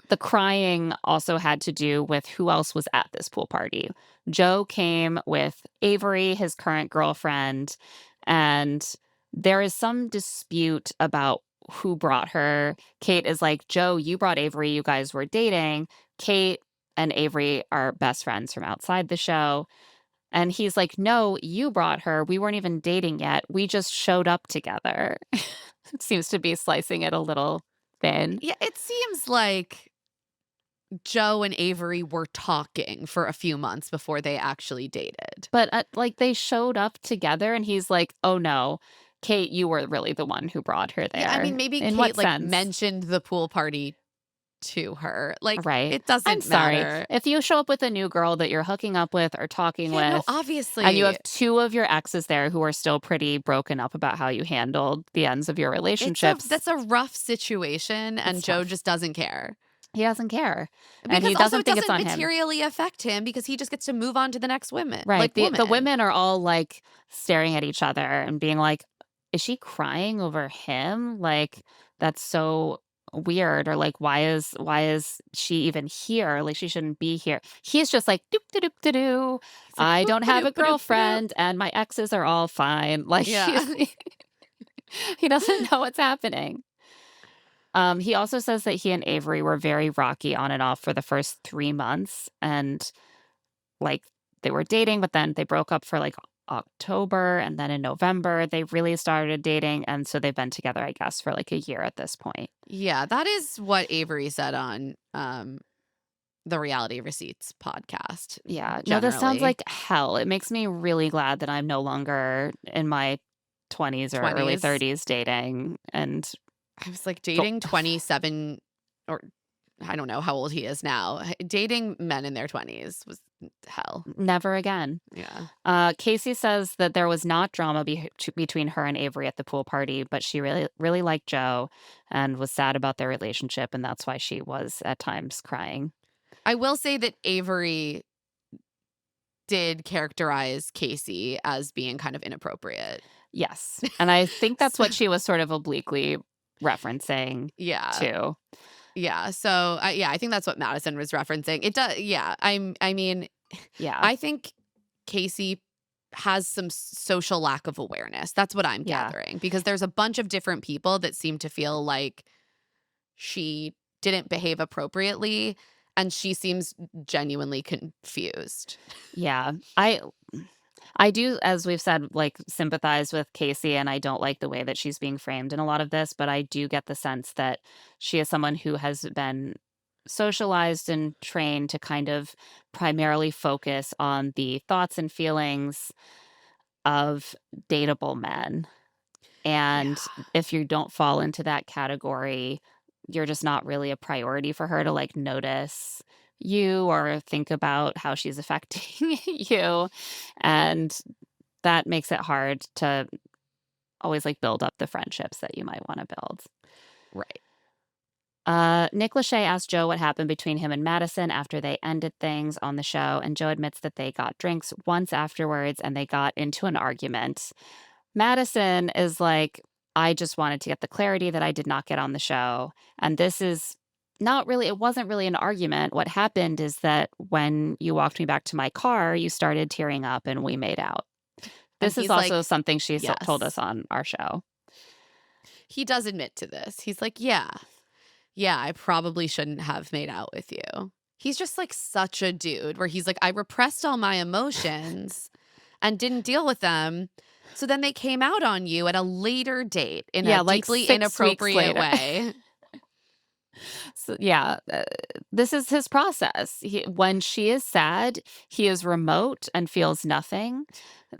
the crying also had to do with who else was at this pool party. Joe came with Avery, his current girlfriend, and there is some dispute about who brought her. Kate is like, Joe, you brought Avery, you guys were dating. Kate and Avery are best friends from outside the show. And he's like, no, you brought her. We weren't even dating yet. We just showed up together. Seems to be slicing it a little thin. Yeah, it seems like Joe and Avery were talking for a few months before they actually dated. But, like, they showed up together, and he's like, "Oh, no. Kate, you were really the one who brought her Yeah, I mean, there." maybe In what Kate, like, sense? mentioned the pool party to her. Like, Right. it I'm doesn't sorry. matter. If you show up with a new girl that you're hooking up with or talking Yeah, no, with, and you obviously. have 2 of your exes there who are still pretty broken up about how you handled the ends of your relationships, That's a rough situation, it's and Joe tough. just doesn't care. He doesn't care, and Because he also doesn't it think it's doesn't on him. materially affect him because he just gets to move on to the next Right. The woman. women are all, like, staring at each other and being like, "Is she crying over him? Like, that's so weird," or like, why is she even here? Like, she shouldn't be here." He's just like, "Doop de doop de doo. It's like, I boop don't ba have doop a ba doop ba doop. girlfriend, and my exes are all fine." Like, Yeah. he doesn't know what's happening. He also says that he and Avery were very rocky on and off for the first 3 months, and like, they were dating, but then they broke up for, like, October, and then in November, they really started dating, and so they've been together, I guess, for, like, a year at this point. Yeah, that is what Avery said on the Reality Receipts podcast Yeah. No, this sounds generally. like hell. It makes me really glad that I'm no longer in my 20s or early 20s. 30s dating and I was like go dating 27, or I don't know how old he is now. Dating men in their 20s was hell. never again. Yeah. Casey says that there was not drama between her and Avery at the pool party, but she really, really liked Joe and was sad about their relationship, and that's why she was at times crying. I will say that Avery did characterize Casey as being kind of inappropriate. Yes, and I think that's So, what she was sort of obliquely referencing yeah. too. Yeah. So, yeah, I think that's what Madison was referencing. It does. Yeah. I mean, Yeah, I think Casey has some social lack of awareness. That's what I'm yeah, gathering, because there's a bunch of different people that seem to feel like she didn't behave appropriately, and she seems genuinely confused. yeah. I do, as we've said, like, sympathize with Casey, and I don't like the way that she's being framed in a lot of this, but I do get the sense that she is someone who has been socialized and trained to kind of primarily focus on the thoughts and feelings of dateable men. And Yeah. if you don't fall into that category, you're just not really a priority for her to, like, notice you or think about how she's affecting you, and that makes it hard to always, like, build up the friendships that you might wanna build. Right. Nick Lachey asked Joe what happened between him and Madison after they ended things on the show, and Joe admits that they got drinks once afterwards, and they got into an argument. Madison is like, "I just wanted to get the clarity that I did not get on the show." And this is not really, it wasn't really an argument. What happened is that when you walked me back to my car, you started tearing up and we made out. And This is he's also like, something she told us yes. on our show. He does admit to this. He's like, yeah, yeah, I probably shouldn't have made out with you. He's just like such a dude where he's like, I repressed all my emotions and didn't deal with them. So then they came out on you at a later date in a Yeah, like deeply 6 weeks inappropriate later. way. Yeah, this is his process. When she is sad, he is remote and feels nothing.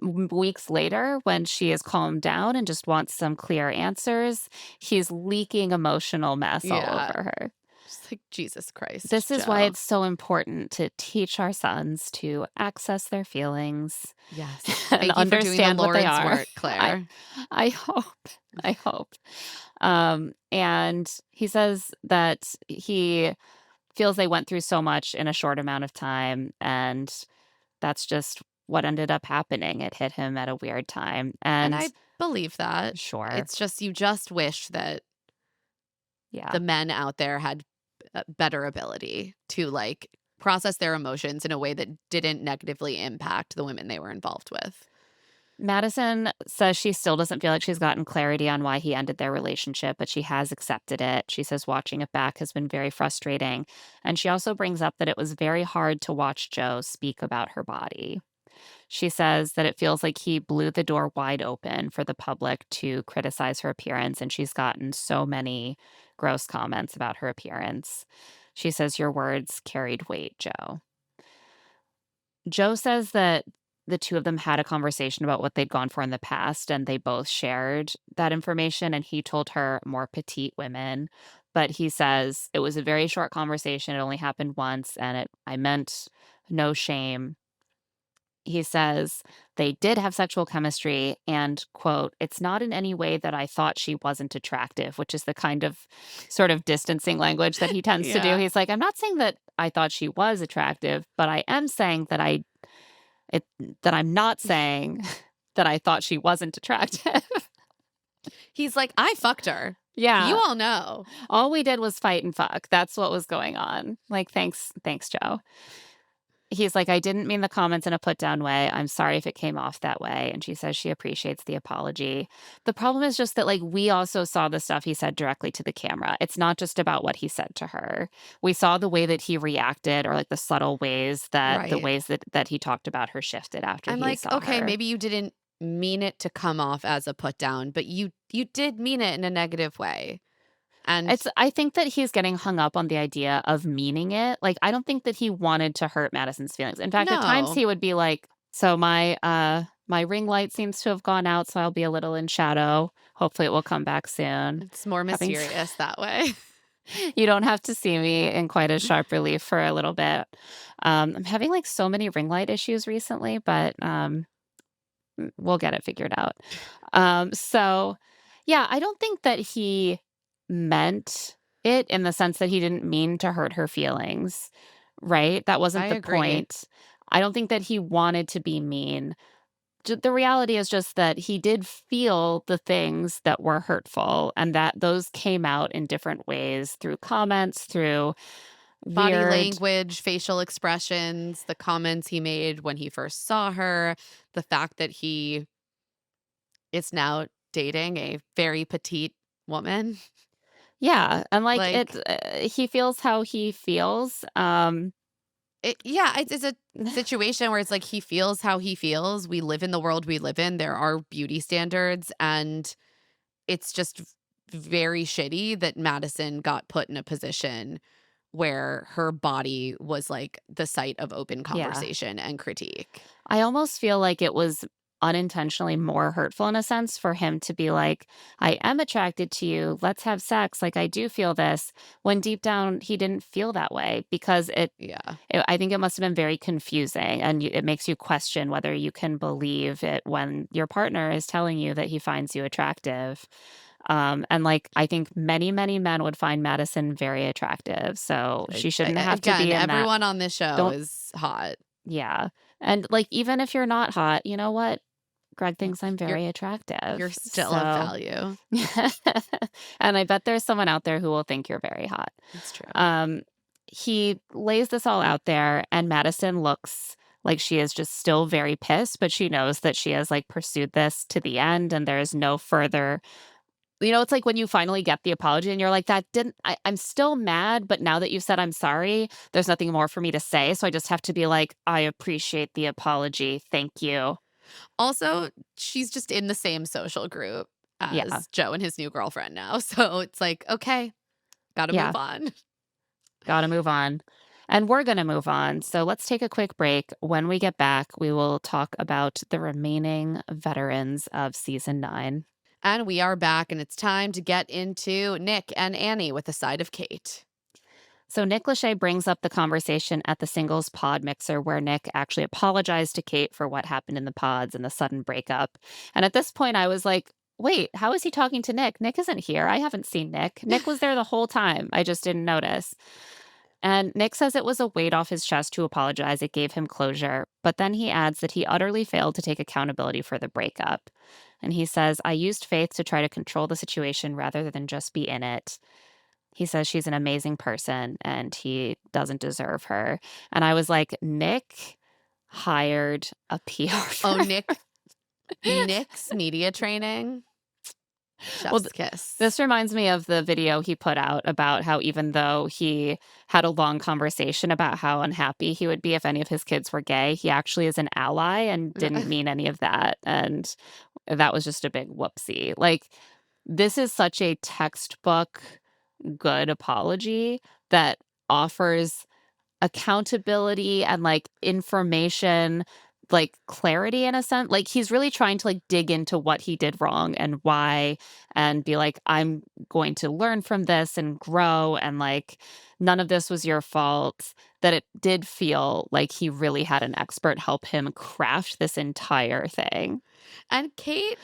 Weeks later, when she is calmed down and just wants some clear answers, he's leaking emotional mess all Yeah. over her. Just like, Jesus Christ, This is why Joe. it's so important to teach our sons to access their feelings Yes. and Thank you for doing the understand what they Lord's are. work, I Claire. I hope. I hope. And he says that he feels they went through so much in a short amount of time, and that's just what ended up happening. It hit him at a weird time. And And I believe that. sure. It's just you just wish that Yeah. the men out there had better ability to like process their emotions in a way that didn't negatively impact the women they were involved with. Madison says she still doesn't feel like she's gotten clarity on why he ended their relationship, but she has accepted it. She says watching it back has been very frustrating. And she also brings up that it was very hard to watch Joe speak about her body. She says that it feels like he blew the door wide open for the public to criticize her appearance, and she's gotten so many gross comments about her appearance. She says, "Your words carried weight, Joe." Joe says that the two of them had a conversation about what they'd gone for in the past, and they both shared that information, and he told her more petite women. But he says it was a very short conversation. It only happened once, and I meant no shame. He says they did have sexual chemistry and, quote, "It's not in any way that I thought she wasn't attractive," which is the kind of sort of distancing language that he tends to do. Yeah. He's like, "I'm not saying that I thought she was attractive, but I am saying that it that I'm not saying that I thought she wasn't attractive." He's like, I fucked her. You Yeah. all know. All we did was fight and fuck. That's what was going on. Like, thanks, Joe. He's like, "I didn't mean the comments in a put down way. I'm sorry if it came off that way." And she says she appreciates the apology. The problem is just that, like, we also saw the stuff he said directly to the camera. It's not just about what he said to her. We saw the way that he reacted, or like the subtle ways that Right. that he talked about her shifted after I'm he like, saw okay, her. maybe you didn't mean it to come off as a put down, but you did mean it in a negative way. And I think that he's getting hung up on the idea of meaning it. Like, I don't think that he wanted to hurt Madison's feelings. In fact, at times no, he would be like, "So my ring light seems to have gone out, so I'll be a little in shadow. Hopefully it will come back soon." it's more Having mysterious that way. You don't have to see me in quite a sharp relief for a little bit. I'm having like so many ring light issues recently, but we'll get it figured out. So yeah, I don't think that he meant it in the sense that he didn't mean to hurt her feelings, right? That I wasn't the agree. point. I don't think that he wanted to be mean. The reality is just that he did feel the things that were hurtful, and that those came out in different ways through comments, through Body weird. language, facial expressions, the comments he made when he first saw her, the fact that he is now dating a very petite woman. Yeah, and like Like, he feels how he feels. it's a situation where it's like he feels how he feels. We live in the world we live in. There are beauty standards, and it's just very shitty that Madison got put in a position where her body was like the site of open Yeah. conversation and critique. I almost feel like it was unintentionally more hurtful in a sense for him to be like, "I am attracted to you. Let's have sex. Like, I do feel this." When deep down he didn't feel that way, because Yeah. I think it must have been very confusing, and it makes you question whether you can believe it when your partner is telling you that he finds you attractive. And like, I think many, many men would find Madison very attractive. So she shouldn't have to Again, be in that. everyone on this show Don't, is hot. yeah. And like, even if you're not hot, you know what? Greg thinks I'm You're very attractive. you're still of So, value. and I bet there's someone out there who will think you're very hot. It's true. Um, he lays this all out there, and Madison looks like she is just still very pissed, but she knows that she has like pursued this to the end, and there is no further. It's like when you finally get the apology and you're like, that didn't, I'm still mad, but now that you said I'm sorry, there's nothing more for me to say. So I just have to be like, I appreciate the apology. Thank you. Also, she's just in the same social group Yeah. as Joe and his new girlfriend now. So it's like, okay, gotta Yeah. move on. Gotta move on. And we're gonna move on. So let's take a quick break. When we get back, we will talk about the remaining veterans of season 9. And we are back, and it's time to get into Nick and Annie with a side of Kate. So Nick Lachey brings up the conversation at the singles pod mixer where Nick actually apologized to Kate for what happened in the pods and the sudden breakup. And at this point, I was like, wait, how is he talking to Nick? Nick isn't here. I haven't seen Nick. Nick was there the whole time. I just didn't notice. And Nick says it was a weight off his chest to apologize. It gave him closure. But then he adds that he utterly failed to take accountability for the breakup. And he says, I used Faith to try to control the situation rather than just be in it. He says she's an amazing person and he doesn't deserve her. And I was like, Nick hired a PR Oh, firm. Nick's media training. Well, Chef's kiss. this reminds me of the video he put out about how even though he had a long conversation about how unhappy he would be if any of his kids were gay, he actually is an ally and didn't mean any of that. And that was just a big whoopsie. Like, this is such a textbook good apology that offers accountability and like information, like clarity in a sense. Like he's really trying to like dig into what he did wrong and why and be like, I'm going to learn from this and grow and like none of this was your fault. That it did feel like he really had an expert help him craft this entire thing. And Kate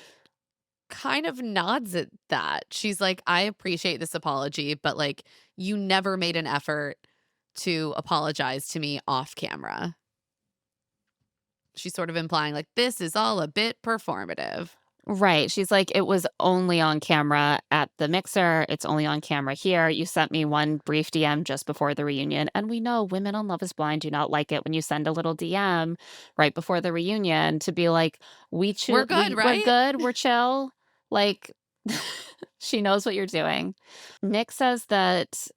kind of nods at that. She's like, I appreciate this apology, but like, you never made an effort to apologize to me off camera. She's sort of implying like, this is all a bit performative. Right. She's like, it was only on camera at the mixer. It's only on camera here. You sent me one brief DM just before the reunion. And we know women on Love is Blind do not like it when you send a little DM right before the reunion to be like, We're good, right? We're good. We're chill. Like, she knows what you're doing. Nick says that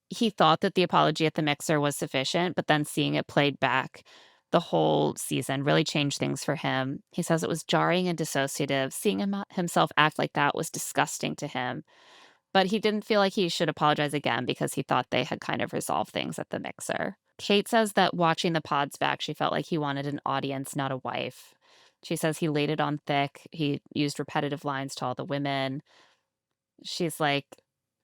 he thought that the apology at the mixer was sufficient, but then seeing it played back the whole season really changed things for him. He says it was jarring and dissociative. Seeing himself act like that was disgusting to him. But he didn't feel like he should apologize again because he thought they had kind of resolved things at the mixer. Kate says that watching the pods back, she felt like he wanted an audience, not a wife. She says he laid it on thick. He used repetitive lines to all the women. She's like,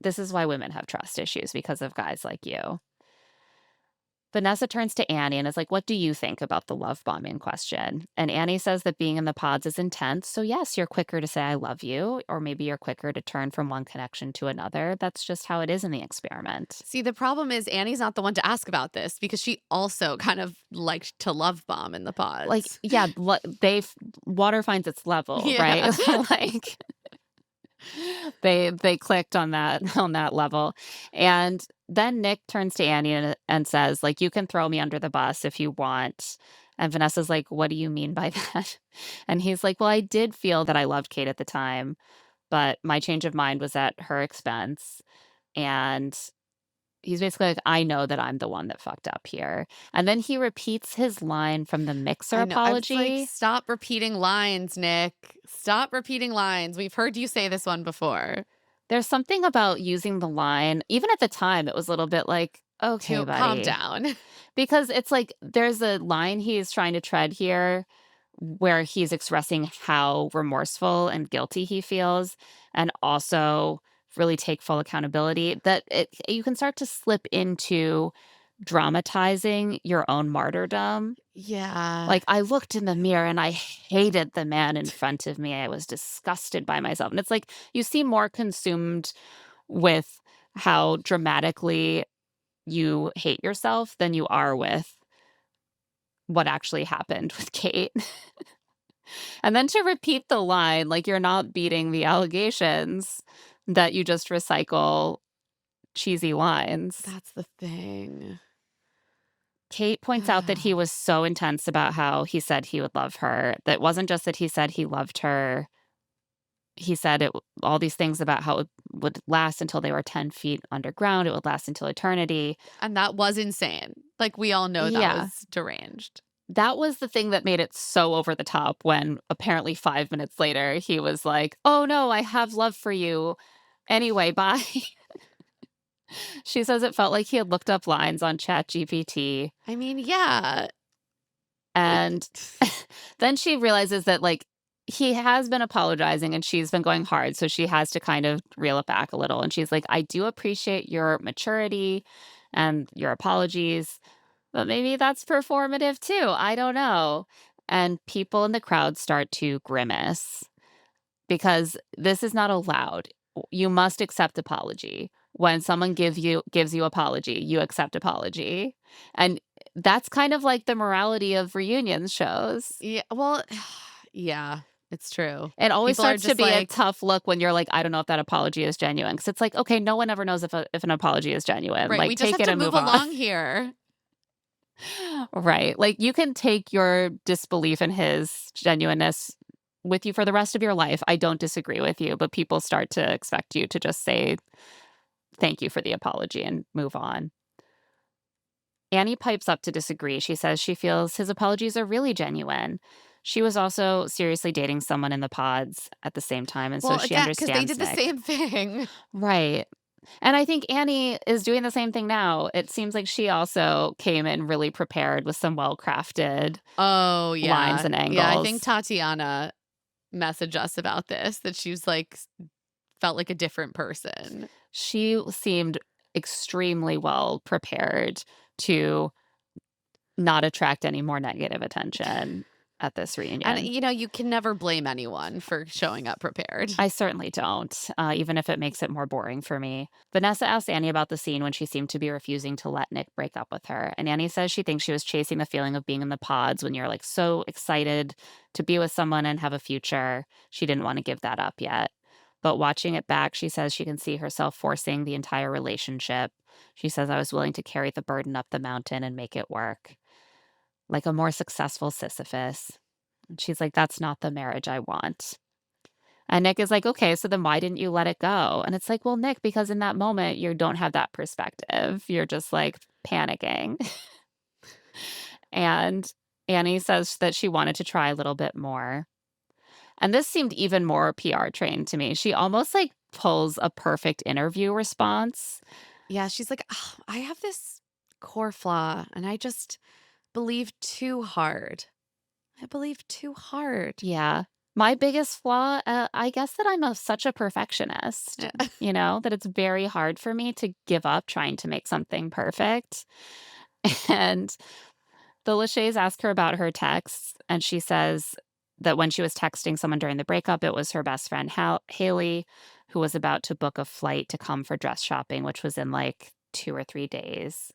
this is why women have trust issues because of guys like you. Vanessa turns to Annie and is like, what do you think about the love bombing question? And Annie says that being in the pods is intense. So yes, you're quicker to say I love you, or maybe you're quicker to turn from one connection to another. That's just how it is in the experiment. See, the problem is Annie's not the one to ask about this because she also kind of liked to love bomb in the pods. Like, yeah, water finds its level, Yeah. right? Like they clicked on that level. And then Nick turns to Annie and says, like, you can throw me under the bus if you want. And Vanessa's like, what do you mean by that? And he's like, well, I did feel that I loved Kate at the time, but my change of mind was at her expense. And he's basically like, I know that I'm the one that fucked up here. And then he repeats his line from the mixer I know. I was apology. like, stop repeating lines, Nick. Stop repeating lines. We've heard you say this one before. There's something about using the line, even at the time, it was a little bit like, okay, buddy. Calm down. Because it's like there's a line he's trying to tread here where he's expressing how remorseful and guilty he feels and also really take full accountability that you can start to slip into dramatizing your own martyrdom. Yeah. Like, I looked in the mirror and I hated the man in front of me. I was disgusted by myself. And it's like you seem more consumed with how dramatically you hate yourself than you are with what actually happened with Kate. And then to repeat the line, like you're not beating the allegations that you just recycle cheesy lines. That's the thing. Kate points out that he was so intense about how he said he would love her. That wasn't just that he said he loved her. He said all these things about how it would last until they were 10 feet underground. It would last until eternity. And that was insane. Like, we all know that was deranged. That was the thing that made it so over the top when apparently 5 minutes later he was like, oh no, I have love for you. Anyway, bye. She says it felt like he had looked up lines on ChatGPT, I mean, yeah. Like, and then she realizes that, like, he has been apologizing and she's been going hard, so she has to kind of reel it back a little, and she's like, "I do appreciate your maturity and your apologies, but maybe that's performative too, I don't know." And people in the crowd start to grimace because this is not allowed. You must accept apology. When someone gives you apology, you accept apology. And that's kind of like the morality of reunion shows. yeah, well, yeah, it's true. It always People are starts to just be a like, tough look when you're like, I don't know if that apology is genuine. Because it's like, okay, no one ever knows if an apology is genuine. right, Like, we just take have it to and move move on. along here. Right. Like, you can take your disbelief in his genuineness with you for the rest of your life. I don't disagree with you, but people start to expect you to just say thank you for the apology and move on. Annie pipes up to disagree. She says she feels his apologies are really genuine. She was also seriously dating someone in the pods at the same time, and so Well, she again, because they understands did the Nick. same thing. Right. And I think Annie is doing the same thing now. It seems like she also came in really prepared with some well crafted Oh, lines yeah. and Yeah, I think angles. Tatiana messaged us about this, that she was like, felt like a different person. She seemed extremely well prepared to not attract any more negative attention at this And, reunion. you can never blame anyone for showing up prepared. I certainly don't, even if it makes it more boring for me. Vanessa asks Annie about the scene when she seemed to be refusing to let Nick break up with her. And Annie says she thinks she was chasing the feeling of being in the pods when you're like so excited to be with someone and have a future. She didn't want to give that up yet. But watching it back, she says she can see herself forcing the entire relationship. She says, I was willing to carry the burden up the mountain and make it work. Like a more successful Sisyphus. And she's like, that's not the marriage I want. And Nick is like, okay, so then why didn't you let it go? And it's like, well, Nick, because in that moment, you don't have that perspective. You're just like panicking. And Annie says that she wanted to try a little bit more. And this seemed even more PR trained to me. She almost like pulls a perfect interview response. Yeah, she's like, "Oh, I have this core flaw and I just believe too hard. I believe too hard." Yeah. My biggest flaw, I guess that such a perfectionist, Yeah. that it's very hard for me to give up trying to make something perfect. And the Lachey's ask her about her texts, and she says that when she was texting someone during the breakup, it was her best friend, Haley, who was about to book a flight to come for dress shopping, which was in like 2 or 3 days.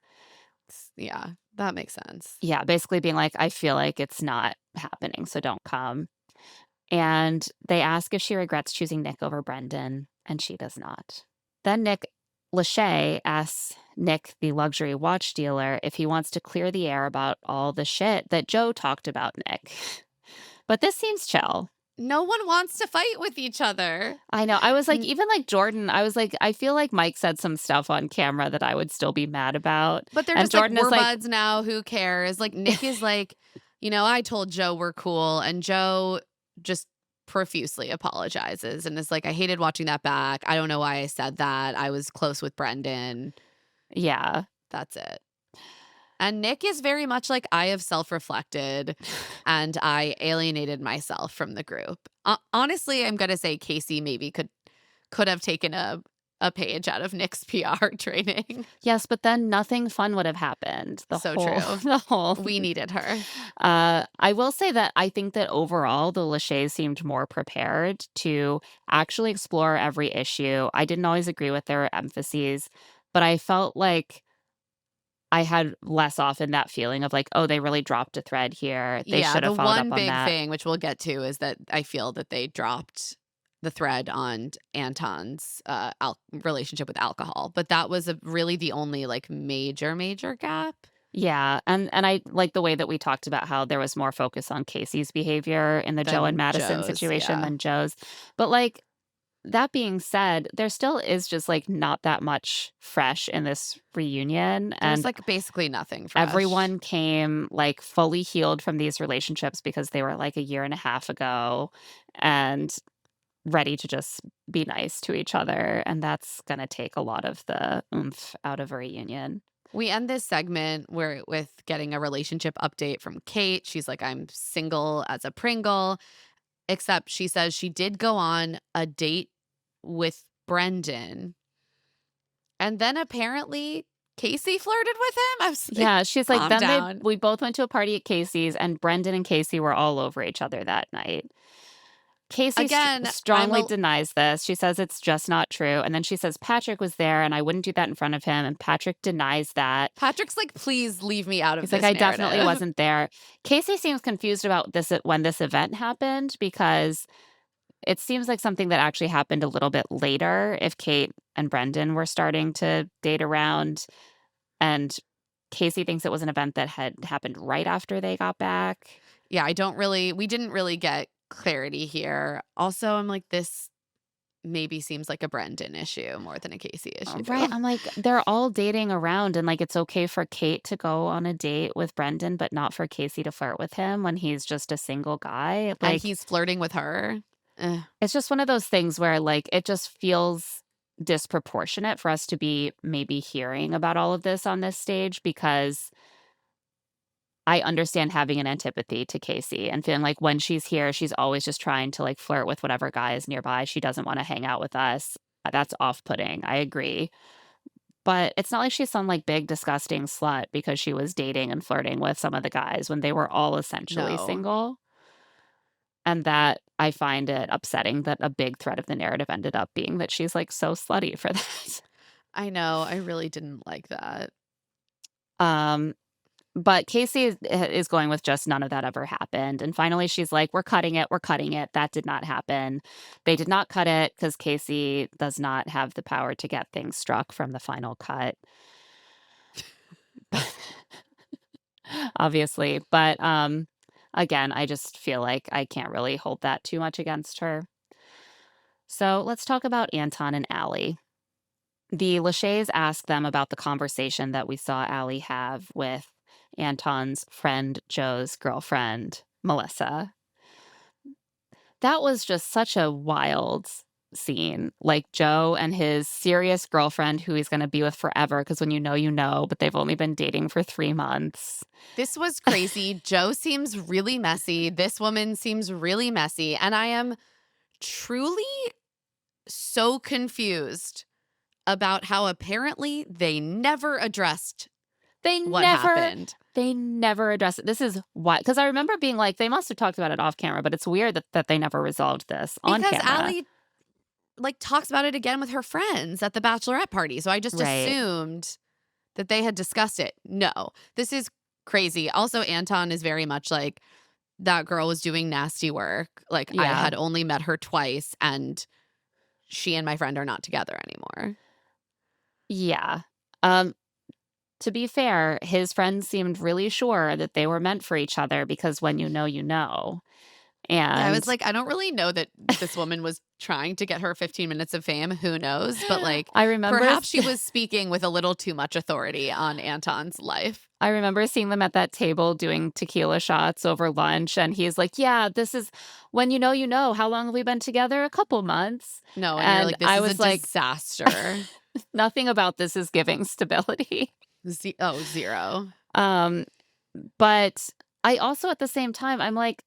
Yeah, that makes sense. Yeah, basically being like, I feel like it's not happening, so don't come. And they ask if she regrets choosing Nick over Brendan, and she does not. Then Lachey asks Nick, the luxury watch dealer, if he wants to clear the air about all the shit that Joe talked about Nick. But this seems chill. No one wants to fight with each other. I know. I was like, N- even like Jordan, I was like, I feel like Mike said some stuff on camera that I would still be mad about. But they're And just like, Jordan is we're like, buds now. Who cares? Like, Nick is like, I told Joe we're cool. And Joe just profusely apologizes and is like, I hated watching that back. I don't know why I said that. I was close with Brendan. yeah. That's it. And Nick is very much like, I have self-reflected and I alienated myself from the group. Honestly, I'm going to say Casey maybe could have taken a page out of Nick's PR training. Yes, but then nothing fun would have happened. So true. The whole We needed her. I will say that I think that overall the Lachey seemed more prepared to actually explore every issue. I didn't always agree with their emphases, but I felt like I had less often that feeling of like, oh, they really dropped a thread here. They Yeah, should the have followed up one on big that. thing, which we'll get to, is that I feel that they dropped the thread on Anton's relationship with alcohol. But that was really the only like major gap. Yeah, and I like the way that we talked about how there was more focus on Casey's behavior in the Joe and Then Madison Joe's, situation yeah. than Joe's. But like that being said, there still is just like not that much fresh in this reunion. There's And like basically nothing fresh. everyone came like fully healed from these relationships because they were like a year and a half ago. And ready to just be nice to each other, and that's gonna take a lot of the oomph out of a reunion. We end this segment where with getting a relationship update from Kate. She's like, I'm single as a Pringle, except she says she did go on a date with Brendan. And then apparently Casey flirted with him. I was like, Yeah, she's like, calm then down. we both went to a party at Casey's, and Brendan and Casey were all over each other that night. Casey Again, I'm strongly a denies this. She says it's just not true, and then she says Patrick was there, and I wouldn't do that in front of him, and Patrick denies that. Patrick's like, please leave me out of He's like, this "I definitely narrative. wasn't there." Casey seems confused about this when this event happened because it seems like something that actually happened a little bit later if Kate and Brendan were starting to date around, and Casey thinks it was an event that had happened right after they got back. Yeah, we didn't really get clarity here. Also, I'm like, this maybe seems like a Brendan issue more than a Casey issue. Right, I'm like, they're all dating around, and, like, it's okay for Kate to go on a date with Brendan, but not for Casey to flirt with him when he's just a single guy, And like, he's flirting with her. Ugh. it's just one of those things where, like, it just feels disproportionate for us to be maybe hearing about all of this on this stage because I understand having an antipathy to Casey and feeling like when she's here, she's always just trying to, like, flirt with whatever guy is nearby. She doesn't wanna hang out with us. That's off-putting, I agree. But it's not like she's some, like, big disgusting slut because she was dating and flirting with some of the guys when they were all essentially No. single. And that I find it upsetting that a big thread of the narrative ended up being that she's, like, so slutty for that. I know. I really didn't like that. Um, but Casey is going with just none of that ever happened, and finally she's like, we're cutting it, that did not happen." They did not cut it because Casey does not have the power to get things struck from the final cut, obviously, but, again, I just feel like I can't really hold that too much against her. So, let's talk about Anton and Ally. The Lachey's ask them about the conversation that we saw Ally have with Anton's friend Joe's girlfriend, Melissa. That was just such a wild scene. Like Joe and his serious girlfriend who he's gonna be with forever, because when you know, but they've only been dating for 3 months. This was crazy. Joe seems really messy. This woman seems really messy. And I am truly so confused about how apparently they never addressed They what never happened. they never address it. This is why, because I remember being like, they must have talked about it off camera, but it's weird that they never resolved this on Because camera. Allie like talks about it again with her friends at the bachelorette party. So I just Right. assumed that they had discussed it. No, this is crazy. Also, Anton is very much like, that girl was doing nasty work. Like, I Yeah. had only met her twice, and she and my friend are not together anymore. Yeah. Um, to be fair, his friends seemed really sure that they were meant for each other because when you know, you know. Yeah, I And was like, I don't really know that this woman was trying to get her 15 minutes of fame. Who knows? But like, I remember perhaps she was speaking with a little too much authority on Anton's life. I remember seeing them at that table doing tequila shots over lunch, and he's like, "Yeah, this is when you know, you know. How long have we been together? A couple months." No, and you're And like, this I is a was like, disaster. nothing about this is giving stability. Zero. Um, but I also at the same time, I'm like,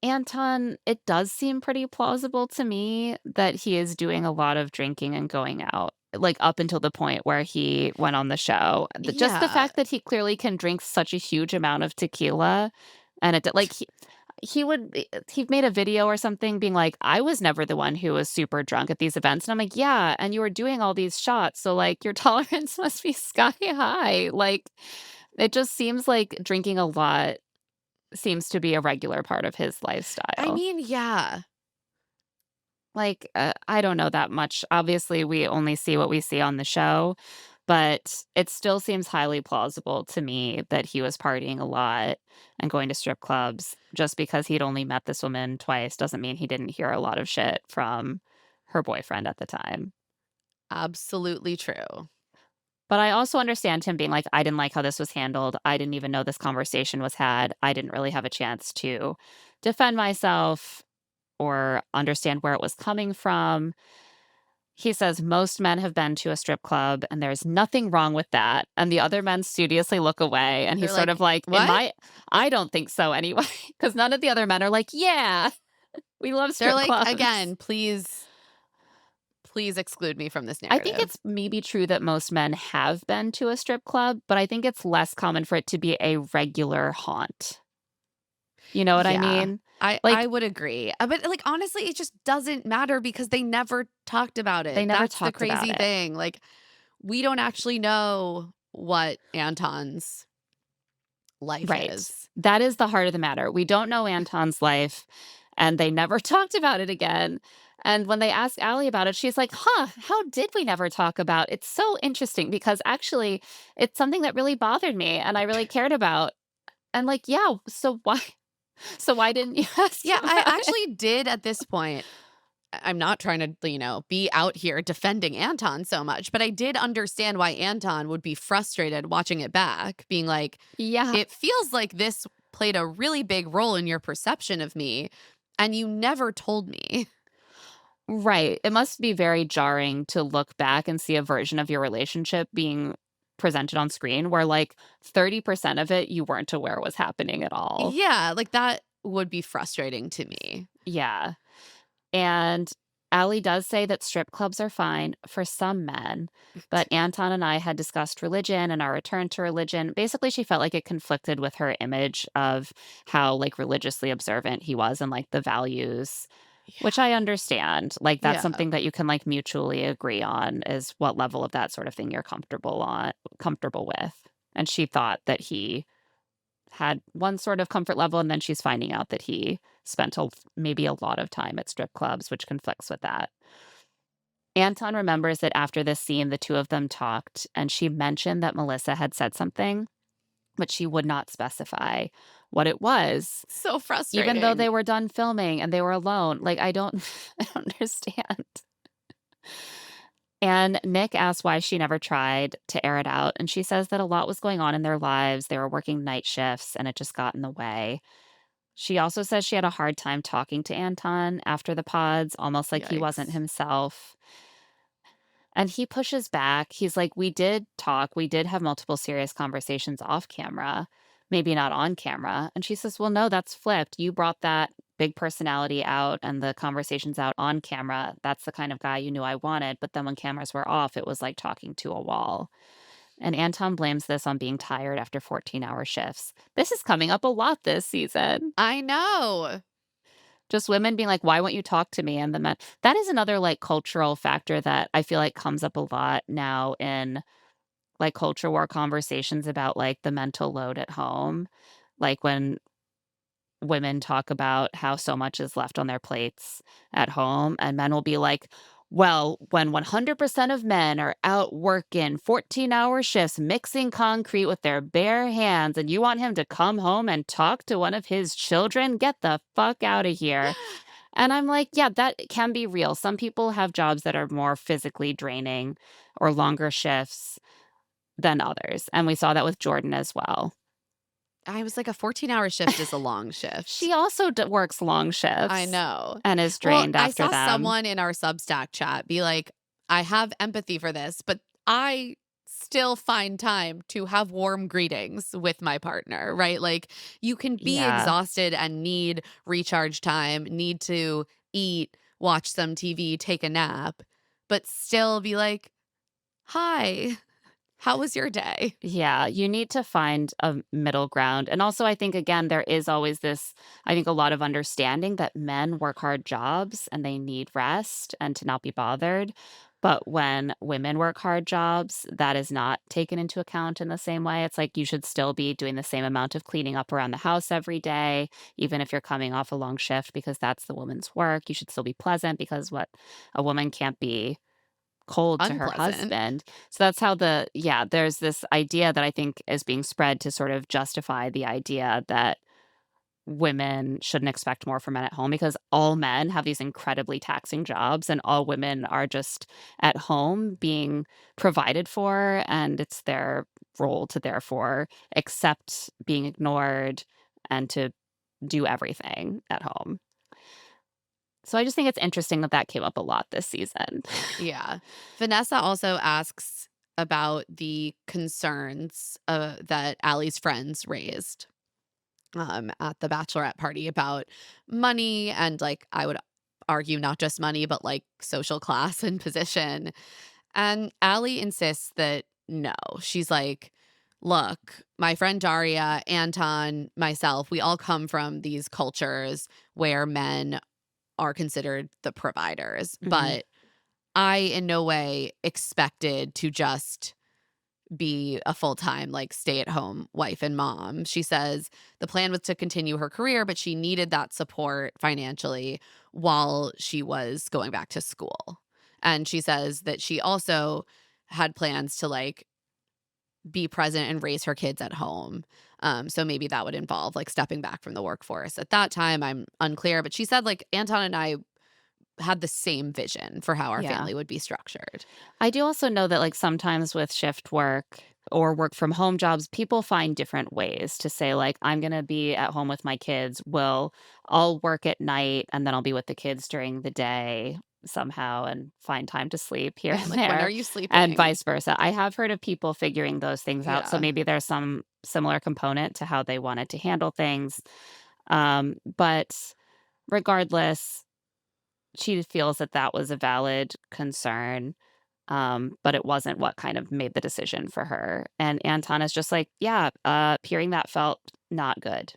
Anton, it does seem pretty plausible to me that he is doing a lot of drinking and going out, like, up until the point where he went on the show. Just the Yeah. fact that he clearly can drink such a huge amount of tequila, and like, he made a video or something being like, "I was never the one who was super drunk at these events," and I'm like, "Yeah, and you were doing all these shots, so, like, your tolerance must be sky high." Like, it just seems like drinking a lot seems to be a regular part of his I lifestyle. mean, yeah. Like, I don't know that much. Obviously, we only see what we see on the show, but it still seems highly plausible to me that he was partying a lot and going to strip clubs. Just because he'd only met this woman twice doesn't mean he didn't hear a lot of shit from her boyfriend at the time. Absolutely true. But I also understand him being like, "I didn't like how this was handled. I didn't even know this conversation was had. I didn't really have a chance to defend myself." or understand where it was coming from. He says most men have been to a strip club and there's nothing wrong with that. And the other men studiously look away. And They're he's sort of like, like, "What?" I don't think so anyway. Because none of the other men are like, yeah, we love They're strip like, clubs. "Again, please exclude me from this I think narrative." it's maybe true that most men have been to a strip club, but I think it's less common for it to be a regular haunt. You know what I Yeah. mean? I Like, would agree. But, like, honestly, it just doesn't matter because they never talked about they it. never That's the talked about crazy it. thing. Like, we don't actually know what Anton's life Right. is. That is the heart of the matter. We don't know Anton's life, and they never talked about it again. And when they asked Allie about it, she's like, huh, how did we never talk about? It's so interesting because actually it's something that really bothered me and I really cared about. And like, yeah, so why didn't you ask Yeah, I about it? actually did at this point. I'm not trying to, be out here defending Anton so much, but I did understand why Anton would be frustrated watching it back, being like, Yeah, it feels like this played a really big role in your perception of me, and you never told me. right. It must be very jarring to look back and see a version of your relationship being presented on screen where like 30% of it you weren't aware was happening at all. Yeah, like that would be frustrating to me. Yeah. And Allie does say that strip clubs are fine for some men, but Anton and I had discussed religion and our return to religion. Basically, she felt like it conflicted with her image of how like religiously observant he was and like the values, which I understand. Like that's Yeah. something that you can like mutually agree on is what level of that sort of thing you're comfortable with. And she thought that he had one sort of comfort level, and then she's finding out that he spent maybe a lot of time at strip clubs, which conflicts with that. Anton remembers that after this scene, the two of them talked, and she mentioned that Melissa had said something, but she would not specify what it was, So even though frustrating. they were done filming and they were alone. Like, I don't, I don't understand. And Nick asks why she never tried to air it out. And she says that a lot was going on in their lives. They were working night shifts and it just got in the way. She also says she had a hard time talking to Anton after the pods, almost like he wasn't Yikes. himself. And he pushes back. He's like, we did talk. We did have multiple serious conversations off camera, maybe not on camera. And she says, well, no, that's flipped. You brought that big personality out and the conversations out on camera. That's the kind of guy you knew I wanted. But then when cameras were off, it was like talking to a wall. And Anton blames this on being tired after 14-hour shifts. This is coming up a lot this season. I know. Just women being like, "Why won't you talk to me?" And the men that is another, like, cultural factor that I feel like comes up a lot now in, like, culture war conversations about, like, the mental load at home. Like, when women talk about how so much is left on their plates at home, and men will be like, well, when 100% of men are out working 14-hour shifts, mixing concrete with their bare hands, and you want him to come home and talk to one of his children? Get the fuck out of here. And I'm like, yeah, that can be real. Some people have jobs that are more physically draining or longer shifts than others. And we saw that with Jordan as well. I was like, a 14-hour shift is a long shift. She also works long I shifts know. and is Well, drained I after saw them. someone in our Substack chat be like, I have empathy for this, but I still find time to have warm greetings with my partner, right? Like, you can be Yeah. exhausted and need recharge time, need to eat, watch some TV, take a nap, but still be like, hi, how was your day? Yeah, you need to find a middle ground. And also, I think, again, there is always this, I think, a lot of understanding that men work hard jobs and they need rest and to not be bothered. But when women work hard jobs, that is not taken into account in the same way. It's like you should still be doing the same amount of cleaning up around the house every day, even if you're coming off a long shift, because that's the woman's work. You should still be pleasant because what a woman can't be cold to her Unpleasant. husband. So that's how there's this idea that I think is being spread to sort of justify the idea that women shouldn't expect more from men at home because all men have these incredibly taxing jobs and all women are just at home being provided for and it's their role to therefore accept being ignored and to do everything at home. So I just think it's interesting that that came up a lot this season. Yeah. Vanessa also asks about the concerns that Allie's friends raised at the bachelorette party about money and, like, I would argue not just money, but like social class and position. And Allie insists that no. She's like, look, my friend Daria, Anton, myself, we all come from these cultures where men are considered the providers. Mhm. But I in no way expected to just be a full-time, like, stay-at-home wife and mom. She says the plan was to continue her career, but she needed that support financially while she was going back to school. And she says that she also had plans to, like, be present and raise her kids at home. So maybe that would involve, like, stepping back from the workforce. At that time, I'm unclear, but she said, like, Anton and I had the same vision for how our Yeah. family would be structured. I do also know that, like, sometimes with shift work or work from home jobs, people find different ways to say, like, I'm gonna be at home with my kids. I'll work at night and then I'll be with the kids during the day somehow and find time to sleep here and Like, when are there, you and sleeping? vice versa. I have heard of people figuring those things out. So Yeah. maybe there's some similar component to how they wanted to handle things. But regardless, she feels that that was a valid concern, but it wasn't what kind of made the decision for her. And Anton is just like, yeah, hearing that felt not good.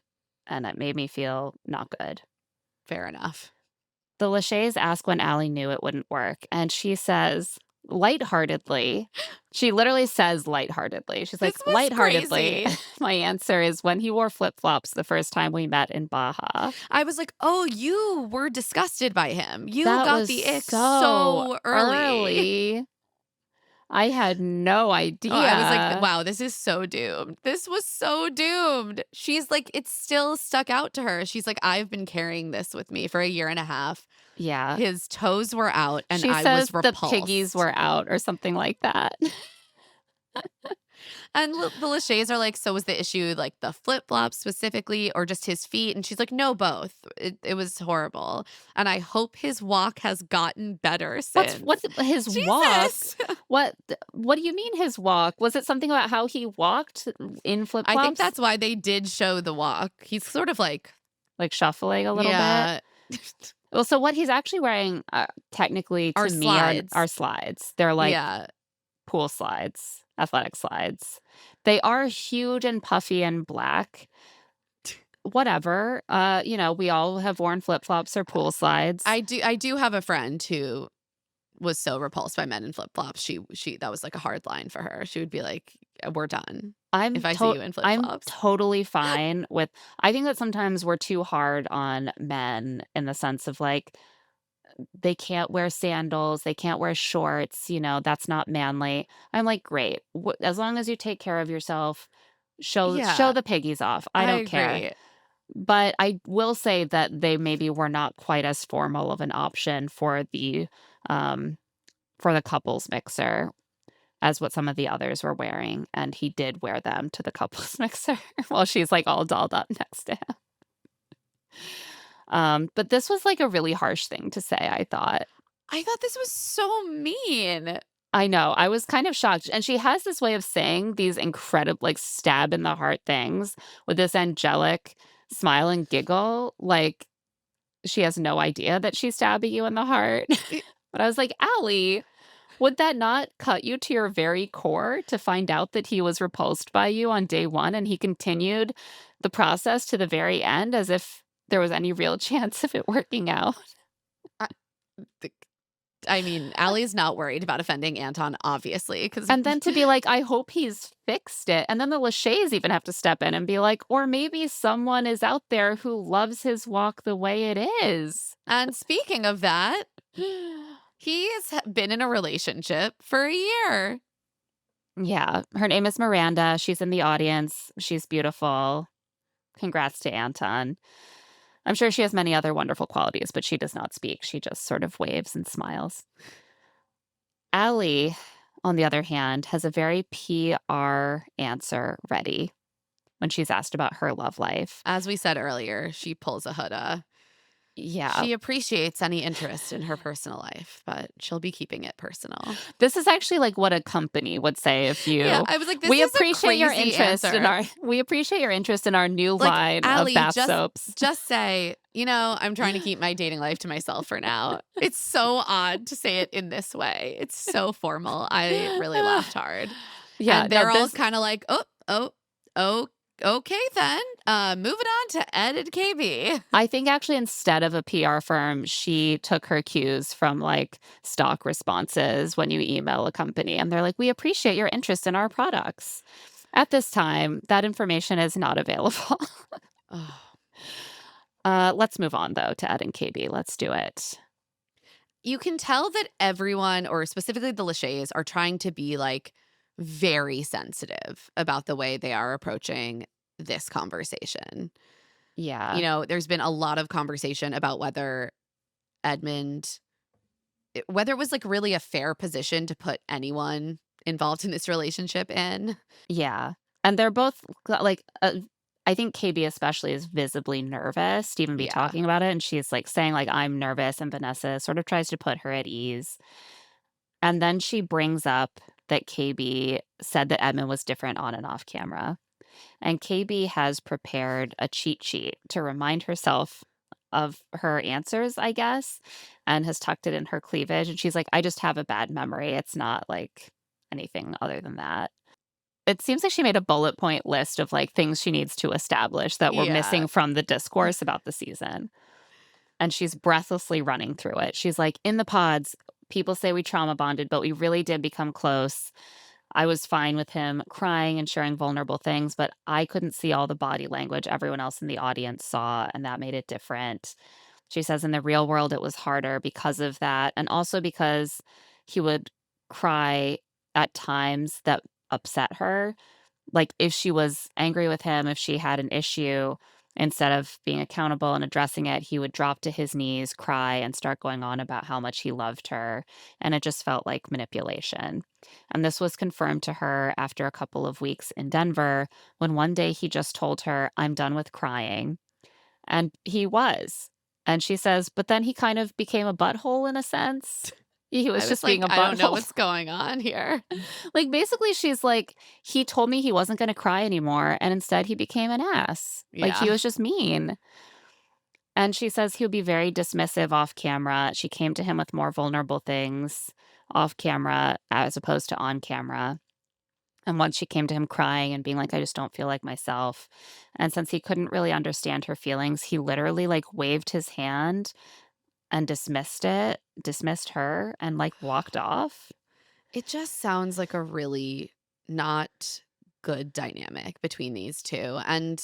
And it made me feel not good. Fair enough. The Lachey's ask when Allie knew it wouldn't work. And she says, lightheartedly, she literally says lightheartedly. She's This like, was lightheartedly. crazy. My answer is when he wore flip flops the first time we met in Baja. I was like, "Oh, you were disgusted by him. You That got was the ick so so early." early. I had no Oh, I was like, idea. "Wow, this is so doomed. This was so doomed." She's like, it's still stuck out to her. She's like, "I've been carrying this with me for a year and a half. Yeah. His toes were out and She I says was the piggies repulsed." were out or something like that. And the Lachey's are like, "So was the issue like the flip-flops specifically or just his feet?" And she's like, "No, both. It was horrible. And I hope his walk has gotten better What's since." his walk? Jesus. What do you mean his walk? Was it something about how he walked in I think flip-flops? that's why they did show the walk. He's sort of like, Like shuffling a little bit? yeah, Well, so what he's actually wearing, technically our to me are slides. slides. They're like Yeah. pool slides, athletic slides. They are huge and puffy and black. Whatever. We all have worn flip-flops or pool slides. I do have a friend who was so repulsed by men in flip-flops. She that was like a hard line for her. She would be like, "We're done if I see you in I'm flip-flops." totally fine with I think that sometimes we're too hard on men in the sense of, like, they can't wear sandals, they can't wear shorts, that's not manly. I'm like, "Great. As long as you take care of yourself, show Yeah, the piggies off. I I don't care." agree. But I will say that they maybe were not quite as formal of an option um, for the couples mixer as what some of the others were wearing, and he did wear them to the couples mixer while she's, like, all dolled up next to him. But this was, like, a really harsh thing to say, I thought. I thought this was so mean. I know, I was kind of shocked, and she has this way of saying these incredible, like, stab in the heart things with this angelic smile and giggle, like, she has no idea that she's stabbing you in the heart. I But I was like, "Allie, would that not cut you to your very core to find out that he was repulsed by you on day 1 and he continued the process to the very end as if there was any real chance of it working out?" I I mean, Allie's not worried about offending Anton, obviously, because And then to be like, "I hope he's fixed it." And then the Lachey's even have to step in and be like, "Or maybe someone is out there who loves his walk the way it is." and speaking of that, he's been in a relationship for a year. Yeah, her name is Miranda, she's in the audience, she's beautiful. Congrats to Anton. I'm sure she has many other wonderful qualities, but she does not speak. She just sort of waves and smiles. Allie, on the other hand, has a very PR answer ready when she's asked about her love life. As we said earlier, she pulls a Huda. Yeah. She appreciates any interest in her personal life, but she'll be keeping it personal. This is actually like what a company would say if Yeah, you I was like, this we is a appreciate your crazy interest in answer. our we appreciate your interest in our new Like, line of Allie, bath just soaps. just say, I'm trying to keep my dating life to myself for now. It's so odd to say it in this way. It's so formal. I really laughed hard. Yeah, And no, they're all this kind of like, oh, okay then. Moving on to Ed and KB. I think actually instead of a PR firm, she took her cues from like stock responses when you email a company and they're like, "We appreciate your interest in our products." At this time, that information is not available. Oh. Let's move on though to Ed and KB. Let's do it. You can tell that everyone, or specifically the Lachey's, are trying to be like very sensitive about the way they are approaching this conversation. Yeah. There's been a lot of conversation about Edmund, whether it was like really a fair position to put anyone involved in this relationship in. Yeah. And they're both like I think KB especially is visibly nervous to even be Yeah. talking about it and she's like saying like I'm nervous and Vanessa sort of tries to put her at ease. And then she brings up that KB said that Edmund was different on and off camera. And KB has prepared a cheat sheet to remind herself of her answers, I guess, and has tucked it in her cleavage. And she's like, I just have a bad memory. It's not like anything other than that. It seems like she made a bullet point list of like things she needs to establish that were Yeah. missing from the discourse about the season. And she's breathlessly running through it. She's like, in the pods, people say we trauma bonded, but we really did become close. I was fine with him crying and sharing vulnerable things, but I couldn't see all the body language everyone else in the audience saw, and that made it different. She says in the real world, it was harder because of that, and also because he would cry at times that upset her. Like if she was angry with him, if she had an issue, instead of being accountable and addressing it, he would drop to his knees, cry, and start going on about how much he loved her. And it just felt like manipulation. And this was confirmed to her after a couple of weeks in Denver when one day he just told her, I'm done with crying. And he was. And she says, but then he kind of became a butthole in a sense. He I was was just being like, a I don't know butthole. what's going on here. Like, basically, she's like, "He told me he wasn't gonna cry anymore, and instead he became an ass." Like, he Yeah. was just mean. And she says he'll be very dismissive off camera. She came to him with more vulnerable things off camera as opposed to on camera. And once she came to him crying and being like, "I just don't feel like myself." And since he couldn't really understand her feelings, he literally, like, waved his hand and dismissed her, and, like, walked off. It just sounds like a really not good dynamic between these two. And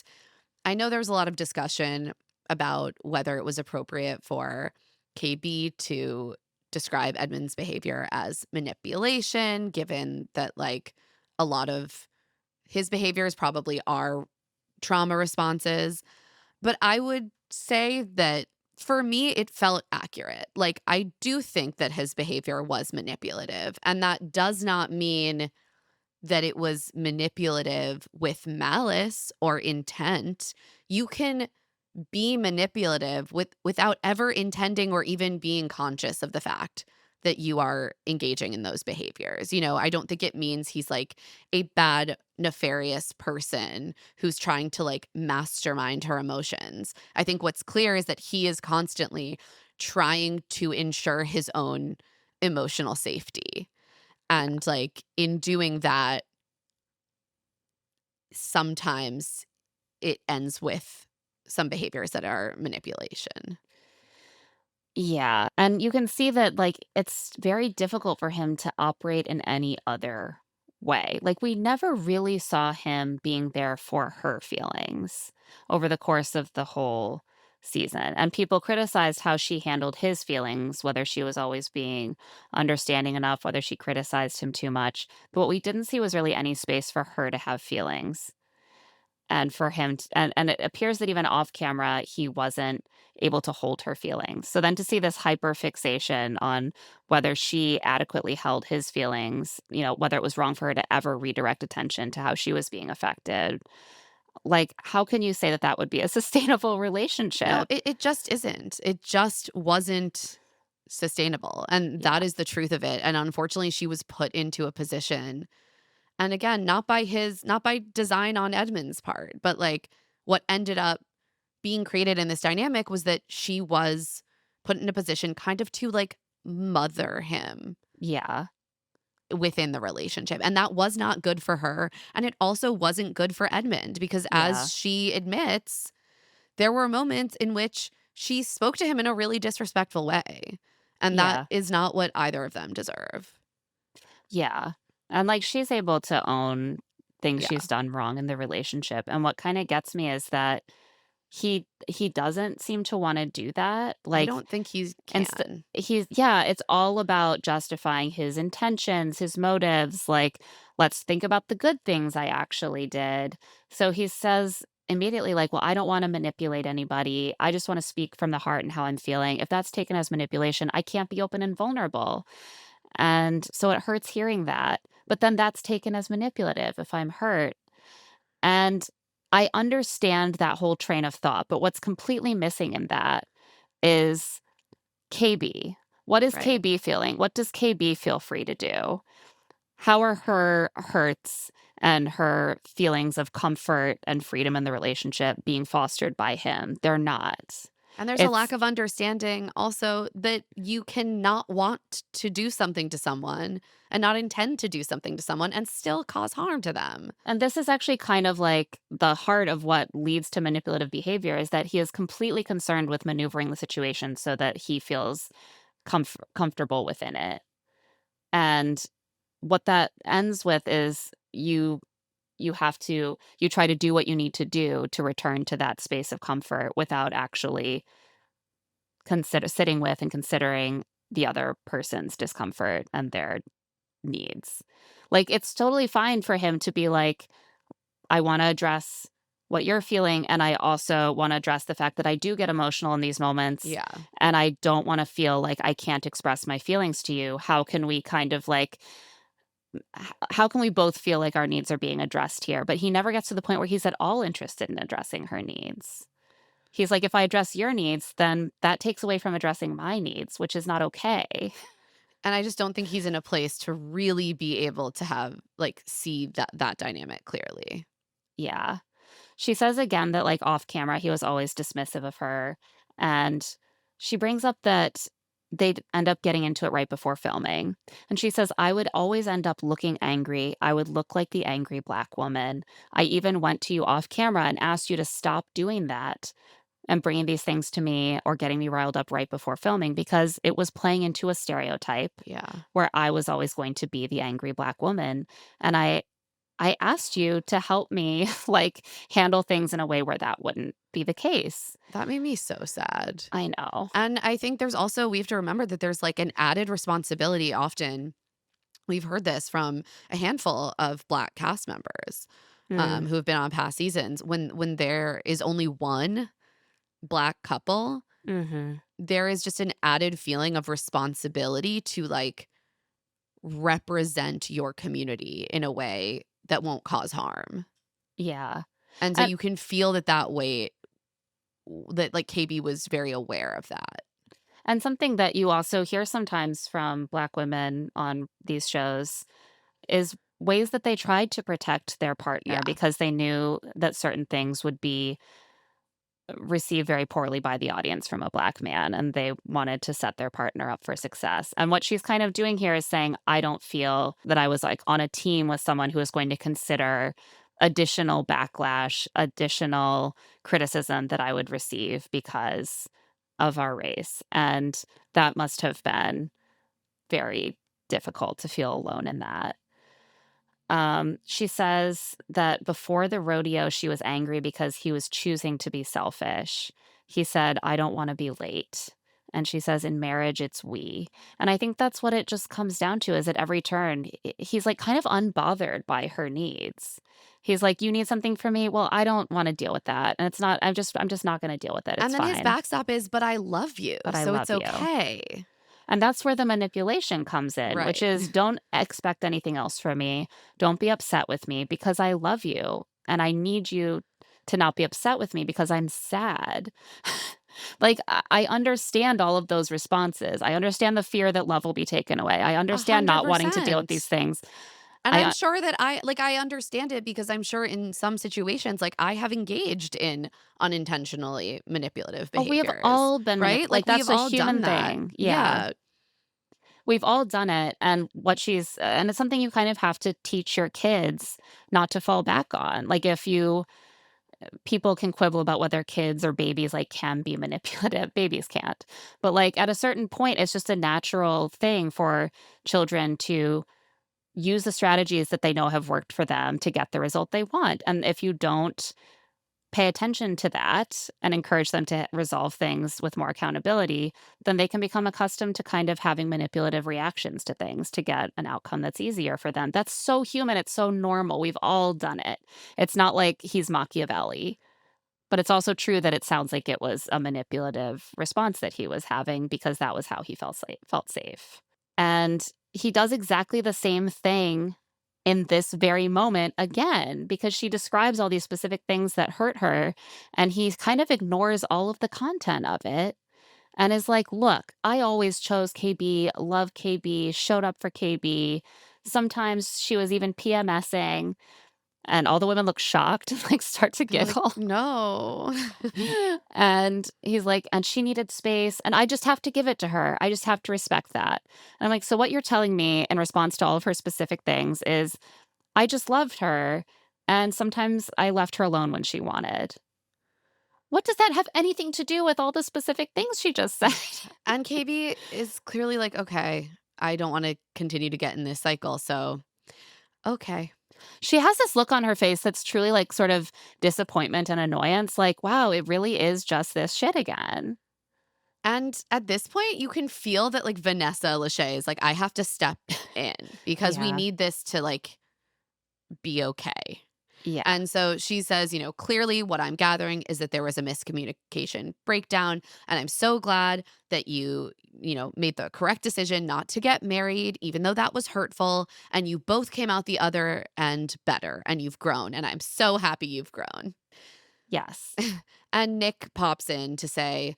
I know there was a lot of discussion about whether it was appropriate for KB to describe Edmund's behavior as manipulation, given that, like, a lot of his behaviors probably are trauma responses. But I would say that for me, it felt accurate. Like, I do think that his behavior was manipulative. And that does not mean that it was manipulative with malice or intent. You can be manipulative without ever intending or even being conscious of the fact that you are engaging in those behaviors. I don't think it means he's like a bad, nefarious person who's trying to like mastermind her emotions. I think what's clear is that he is constantly trying to ensure his own emotional safety. And like in doing that, sometimes it ends with some behaviors that are manipulation. Yeah, and you can see that, like, it's very difficult for him to operate in any other way. Like, we never really saw him being there for her feelings over the course of the whole season, and people criticized how she handled his feelings, whether she was always being understanding enough, whether she criticized him too much, but what we didn't see was really any space for her to have feelings. And for him t and it appears that even off camera, he wasn't able to hold her feelings. So then to see this hyper fixation on whether she adequately held his feelings, whether it was wrong for her to ever redirect attention to how she was being affected, Like, how can you say that that would be a sustainable No, relationship? it just isn't. It just wasn't sustainable, and Yeah. that is the truth of it, and unfortunately, she was put into a position, and again, not by design on Edmund's part, but, like, what ended up being created in this dynamic was that she was put in a position kind of to, like, mother him Yeah. within the relationship, and that was not good for her, and it also wasn't good for Edmund because Yeah. as she admits, there were moments in which she spoke to him in a really disrespectful way, and that Yeah. is not what either of them deserve. Yeah. And, like, she's able to own things Yeah. she's done wrong in the relationship, and what kinda gets me is that he doesn't seem to wanna do that, I like, don't think he inst can. he's yeah, it's all about justifying his intentions, his motives, like, "Let's think about the good things I actually did." So he says immediately, like, "Well, I don't wanna manipulate anybody, I just wanna speak from the heart and how I'm feeling." If that's taken as manipulation, I can't be open and vulnerable. And so it hurts hearing that, but then that's taken as manipulative if I'm hurt. And I understand that whole train of thought, but what's completely missing in that is KB. What is Right. KB feeling? What does KB feel free to do? How are her hurts and her feelings of comfort and freedom in the relationship being fostered by him? They're not. And there's a lack It's of understanding also that you cannot want to do something to someone and not intend to do something to someone and still cause harm to them. And this is actually kind of like the heart of what leads to manipulative behavior is that he is completely concerned with maneuvering the situation so that he feels comfortable within it. And what that ends with is you try to do what you need to do to return to that space of comfort without actually consider sitting with and considering the other person's discomfort and their needs. Like it's totally fine for him to be like, I wanna address what you're feeling, and I also wanna address the fact that I do get emotional in these moments, Yeah. and I don't wanna feel like I can't express my feelings to you. How can we kind of like how can we both feel like our needs are being addressed here? But he never gets to the point where he's at all interested in addressing her needs. He's like, "If I address your needs, then that takes away from addressing my needs, which is not okay." And I just don't think he's in a place to really be able to have like see that dynamic clearly. Yeah. She says again that, like, off camera, he was always dismissive of her, and she brings up that they'd end up getting into it right before filming, and she says, "I would always end up looking angry. I would look like the angry Black woman. I even went to you off camera and asked you to stop doing that and bringing these things to me or getting me riled up right before filming because it was playing into a stereotype Yeah. where I was always going to be the angry Black woman, and I asked you to help me, like, handle things in a way where that wouldn't be the case." That made me so sad. I know. And I think there's also we have to remember that there's like an added responsibility often. We've heard this from a handful of Black cast members Mm, who have been on past seasons. When there is only one Black couple, mhm. there is just an added feeling of responsibility to like represent your community in a way that won't cause harm. Yeah. And so And you can feel that weight that like KB was very aware of that. and something that you also hear sometimes from Black women on these shows is ways that they tried to protect their partner Yeah. because they knew that certain things would be received very poorly by the audience from a Black man, and they wanted to set their partner up for success. And what she's kind of doing here is saying, I don't feel that I was like on a team with someone who is going to consider additional backlash, additional criticism that I would receive because of our race. And that must have been very difficult to feel alone in that. She says that before the rodeo, she was angry because he was choosing to be selfish. He said, I don't want to be late. And she says, in marriage, it's we. And I think that's what it just comes down to is at every turn, he's like kind of unbothered by her needs. He's like, you need something from me? Well, I don't want to deal with that. And it's not, I'm just not going to deal with it. And It's then his fine. backstop is, "But I love you, But I so it's love you. okay." And that's where the manipulation comes in, which Right. is don't expect anything else from me. Don't be upset with me because I love you and I need you. to not be upset with me because I'm sad. Like, I understand all of those responses. I understand the fear that love will be taken away. I understand not wanting to deal with these 100%. things. And I I'm sure that I understand it because I'm sure in some situations, like, I have engaged in unintentionally manipulative Oh, we have behaviors, all been right? like, Like, we that's have a all human done that. thing. Yeah. Yeah, We've all done it, and and it's something you kind of have to teach your kids not to fall back on. Like, if you people can quibble about whether kids or babies, like, can be manipulative. Babies can't. But, like, at a certain point, it's just a natural thing for children to use the strategies that they know have worked for them to get the result they want, and if you don't pay attention to that and encourage them to resolve things with more accountability, then they can become accustomed to kind of having manipulative reactions to things to get an outcome that's easier for them. That's so human. It's so normal. We've all done it. It's not like he's Machiavelli, but it's also true that it sounds like it was a manipulative response that he was having because that was how he felt safe. And he does exactly the same thing in this very moment again because she describes all these specific things that hurt her, and he kind of ignores all of the content of it and is like, "Look, I always chose KB, love KB, showed up for KB. Sometimes she was even PMSing." And all the women look shocked and, like, start to they're like, giggle. "No." And he's like, "And she needed space, and I just have to give it to her. I just have to respect that." And I'm like, "So what you're telling me in response to all of her specific things is, I just loved her, and sometimes I left her alone when she wanted." What does that have anything to do with all the specific things she just said? And KB is clearly like, "Okay, I don't wanna continue to get in this cycle, so okay." She has this look on her face that's truly, like, sort of disappointment and annoyance, like, "Wow, it really is just this shit again." And at this point, you can feel that, like, Vanessa Lachey is like, "I have to step in because we Yeah. need this to, like, be okay." Yeah. And so she says, "Clearly what I'm gathering is that there was a miscommunication breakdown. And I'm so glad that you made the correct decision not to get married, even though that was hurtful. And you both came out the other end better and you've grown. And I'm so happy you've grown." Yes. And Nick pops in to say,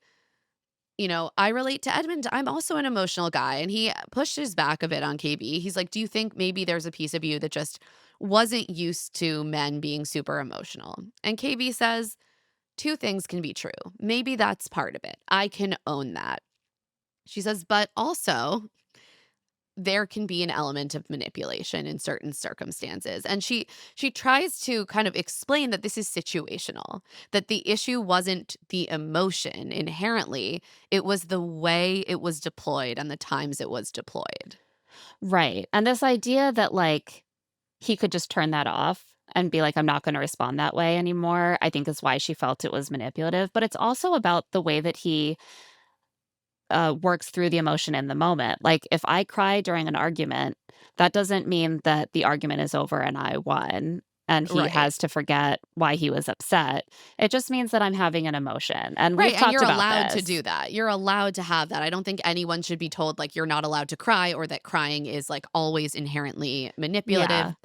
"I relate to Edmund. I'm also an emotional guy." And he pushes back a bit on KB. He's like, "Do you think maybe there's a piece of you that just wasn't used to men being super emotional?" And KB says, "Two things can be true. Maybe that's part of it. I can own that." She says, "But also, there can be an element of manipulation in certain circumstances." And she tries to kind of explain that this is situational, that the issue wasn't the emotion inherently, it was the way it was deployed and the times it was deployed. Right, and this idea that, like, he could just turn that off and be like, "I'm not gonna respond that way anymore," I think is why she felt it was manipulative, but it's also about the way that he, works through the emotion in the moment. Like, if I cry during an argument, that doesn't mean that the argument is over and I won, and he Right. has to forget why he was upset. It just means that I'm having an emotion, and Right, we've and talked you're about allowed to this. do that. You're allowed to have that. I don't think anyone should be told, like, you're not allowed to cry or that crying is, like, always inherently manipulative.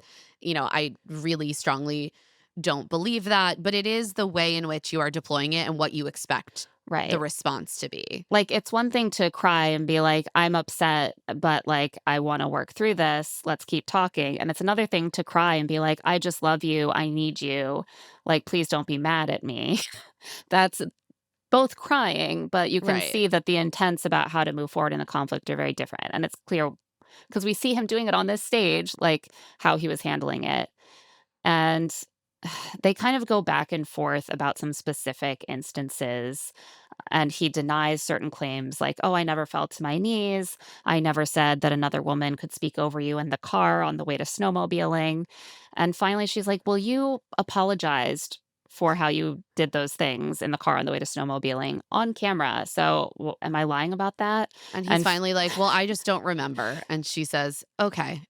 Yeah, I really strongly don't believe that, but it is the way in which you are deploying it and what you expect the right. response to be. Like, it's one thing to cry and be like, "I'm upset, but, like, I wanna work through this. Let's keep talking." And it's another thing to cry and be like, "I just love you. I need you. Like, please don't be mad at me." That's both crying, but you can Right. see that the intents about how to move forward in the conflict are very different, and it's clear because we see him doing it on this stage, like, how he was handling it. And they kind of go back and forth about some specific instances, and he denies certain claims like, "Oh, I never fell to my knees. I never said that another woman could speak over you in the car on the way to snowmobiling." And finally, she's like, "Well, you apologized for how you did those things in the car on the way to snowmobiling on camera. So, am I lying about that?" And he's And finally like, "Well, I just don't remember." And she says, "Okay,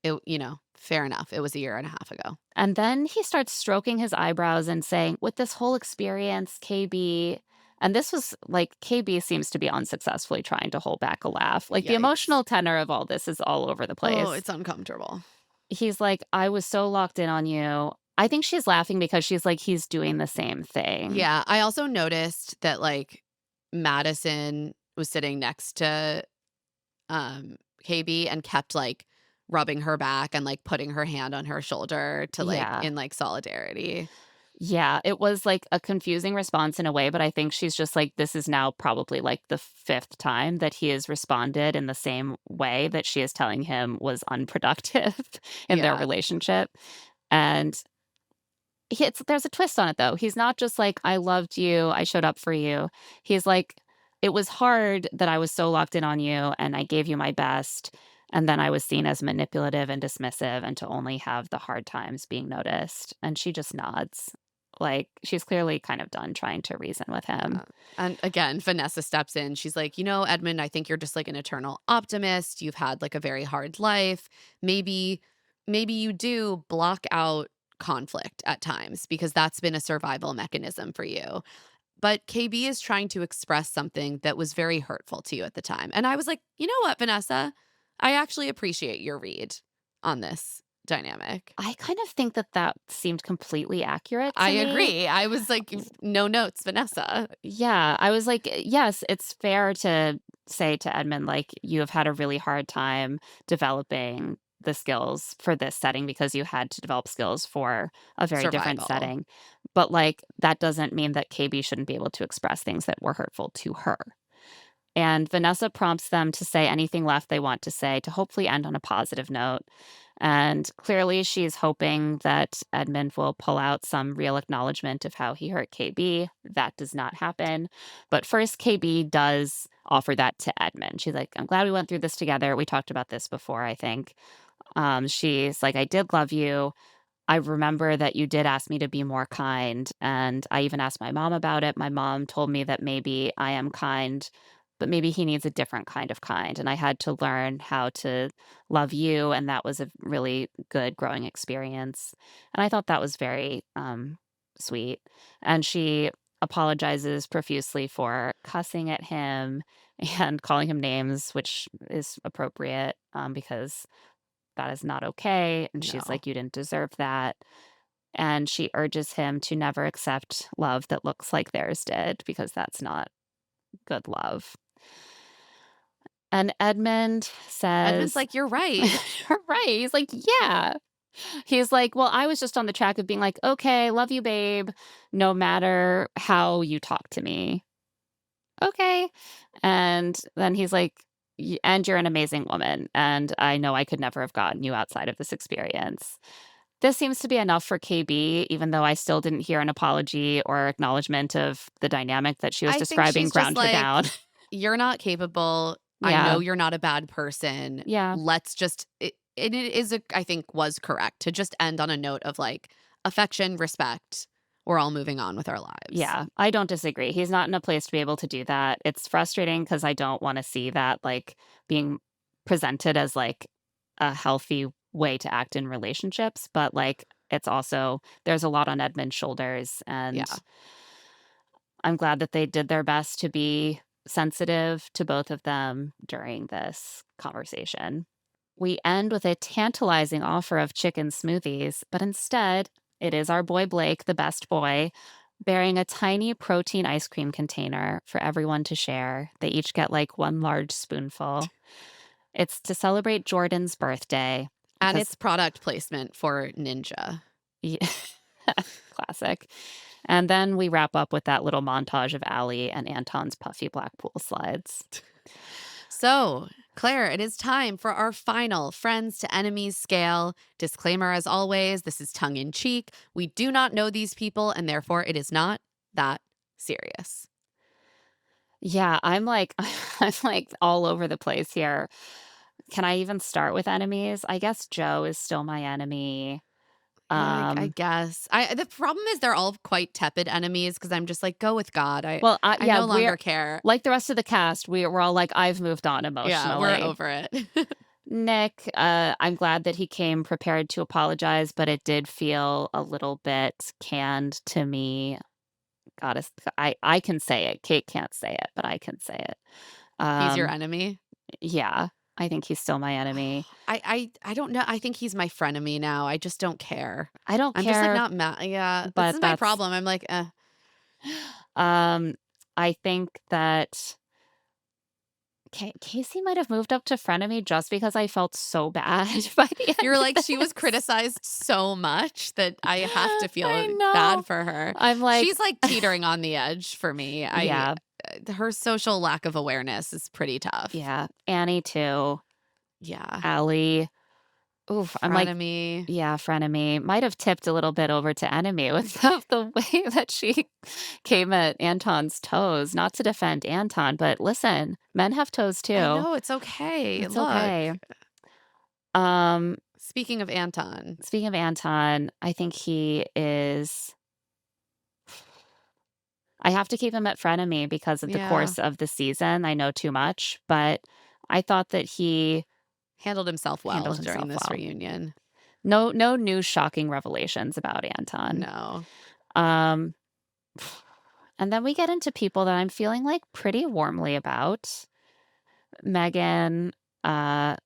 fair enough. It was a year and a half ago." And then he starts stroking his eyebrows and saying, "With this whole experience, KB," and this was like KB seems to be unsuccessfully trying to hold back a laugh. Like the Yikes. emotional tenor of all this is all over the Oh, place. it's uncomfortable. He's like, "I was so locked in on you. I think she's laughing because she's like, he's doing the same thing. Yeah, I also noticed that, like, Madison was sitting next to, KB and kept, like, rubbing her back and, like, putting her hand on her shoulder to, like Yeah. in, like, solidarity. Yeah, it was, like, a confusing response in a way, but I think she's just like, this is now probably, like, the 5th time that he has responded in the same way that she is telling him was unproductive in their Yeah. relationship, and there's a twist on it, though. He's not just like, "I loved you, I showed up for you." He's like, "It was hard that I was so locked in on you, and I gave you my best, and then I was seen as manipulative and dismissive and to only have the hard times being noticed." And she just nods. Like, she's clearly kind of done trying to reason with him. Yeah. And again, Vanessa steps in. She's like, Edmund, I think you're just like an eternal optimist. You've had like a very hard life. Maybe, maybe you do block out conflict at times because that's been a survival mechanism for you. But KB is trying to express something that was very hurtful to you at the time. And I was like, you know what, Vanessa? I actually appreciate your read on this dynamic. I kind of think that that seemed completely accurate I to me. agree. I was like, no notes, Vanessa. Yeah, I was like, yes, it's fair to say to Edmund, like, you have had a really hard time developing the skills for this setting because you had to develop skills for a very different Survival. setting. But, like, that doesn't mean that KB shouldn't be able to express things that were hurtful to her. And Vanessa prompts them to say anything left they want to say to hopefully end on a positive note. And clearly, she's hoping that Edmund will pull out some real acknowledgement of how he hurt KB. That does not happen. But first, KB does offer that to Edmund. She's like, I'm glad we went through this together. We talked about this before, I think. She's like, I did love you. I remember that you did ask me to be more kind, and I even asked my mom about it. My mom told me that maybe I am kind, but maybe he needs a different kind of kind, and I had to learn how to love you, and that was a really good growing experience, and I thought that was very, sweet, and she apologizes profusely for cussing at him and calling him names, which is appropriate, because that is not okay, and she's No. like, "You didn't deserve that." And she urges him to never accept love that looks like theirs did because that's not good love. And Edmund Edmund's says, like, "You're right." "You're right." He's like, "Yeah." He's like, "Well, I was just on the track of being like, okay, love you, babe, no matter how you talk to me." Okay. And then he's like, And you're an amazing woman. And I know I could never have gotten you outside of this experience." This seems to be enough for KB, even though I still didn't hear an apology or acknowledgement of the dynamic that she was I think describing she's just ground her down. like, "You're not capable. I know Yeah. you're not a bad person. Yeah. Let's just" it is a I think was correct to just end on a note of, like, affection, respect. We're all moving on with our lives. Yeah. I don't disagree. He's not in a place to be able to do that. It's frustrating because I don't want to see that like being presented as like a healthy way to act in relationships, but like it's also there's a lot on Edmund's shoulders and Yeah. I'm glad that they did their best to be sensitive to both of them during this conversation. We end with a tantalizing offer of chicken smoothies, but instead, it is our boy Blake, the best boy, bearing a tiny protein ice cream container for everyone to share. They each get like one large spoonful. It's to celebrate Jordan's birthday And because it's product placement for Ninja. yeah, classic. And then we wrap up with that little montage of Ally and Anton's puffy black pool slides. So, Claire, it is time for our final friends to enemies scale. Disclaimer as always, this is tongue in cheek. We do not know these people, and therefore it is not that serious. Yeah, I'm like I'm like all over the place here. Can I even start with enemies? I guess Joe is still my enemy. I Um, guess. The problem is they're all quite tepid enemies because I'm just like, go with God. well, I yeah, no longer we're care. like the rest of the cast, we're all like, I've moved on Yeah, we're emotionally. over it. Nick, I'm glad that he came prepared to apologize, but it did feel a little bit canned to me. Gotta, I can say it. Kate can't say it, but I can say it. He's your Um, enemy. yeah. I think he's still my enemy. I don't know. I think he's my frenemy now. I just don't care. I don't I'm just like care, not mad. Yeah, this but is my that's problem. I'm like, um I think that Casey might have moved up to frenemy just because I felt so bad by the you're end like, of she was this. criticized so much that I have to I feel know. bad for her. I'm like, She's like teetering on the edge for me. yeah, Her social lack of awareness is pretty tough. yeah. Annie too. Yeah. Allie. Oof. I'm like, Frenemy. yeah, frenemy. Might have tipped a little bit over to enemy with the way that she came at Anton's toes. Not to defend Anton, but listen, men have toes I too. know, it's okay. It's Look. okay. Um, Speaking of Anton. Speaking of Anton, I think he is. I have to keep him at frenemy because of the Yeah. course of the season. I know too much, but I thought that he Handled himself well handled during himself this well. reunion. No new shocking revelations about Anton. No. Um, and then we get into people that I'm feeling like pretty warmly about. Megan, uh,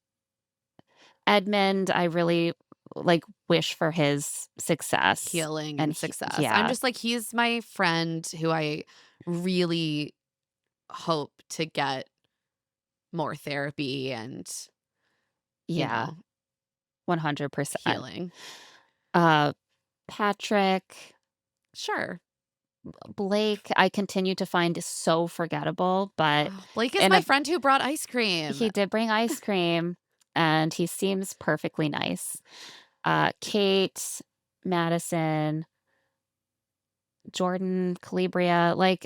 Edmond, I really like wish for his success. Healing And and success. I'm yeah, just like, he's my friend who I really hope to get more therapy and, yeah, 100%. healing. Uh, Patrick, Sure. Blake, I continue to find so forgettable, but Blake is in my a friend who brought ice cream. he did bring ice cream and he seems perfectly nice. Kate, Madison, Jordan, Calibria, like,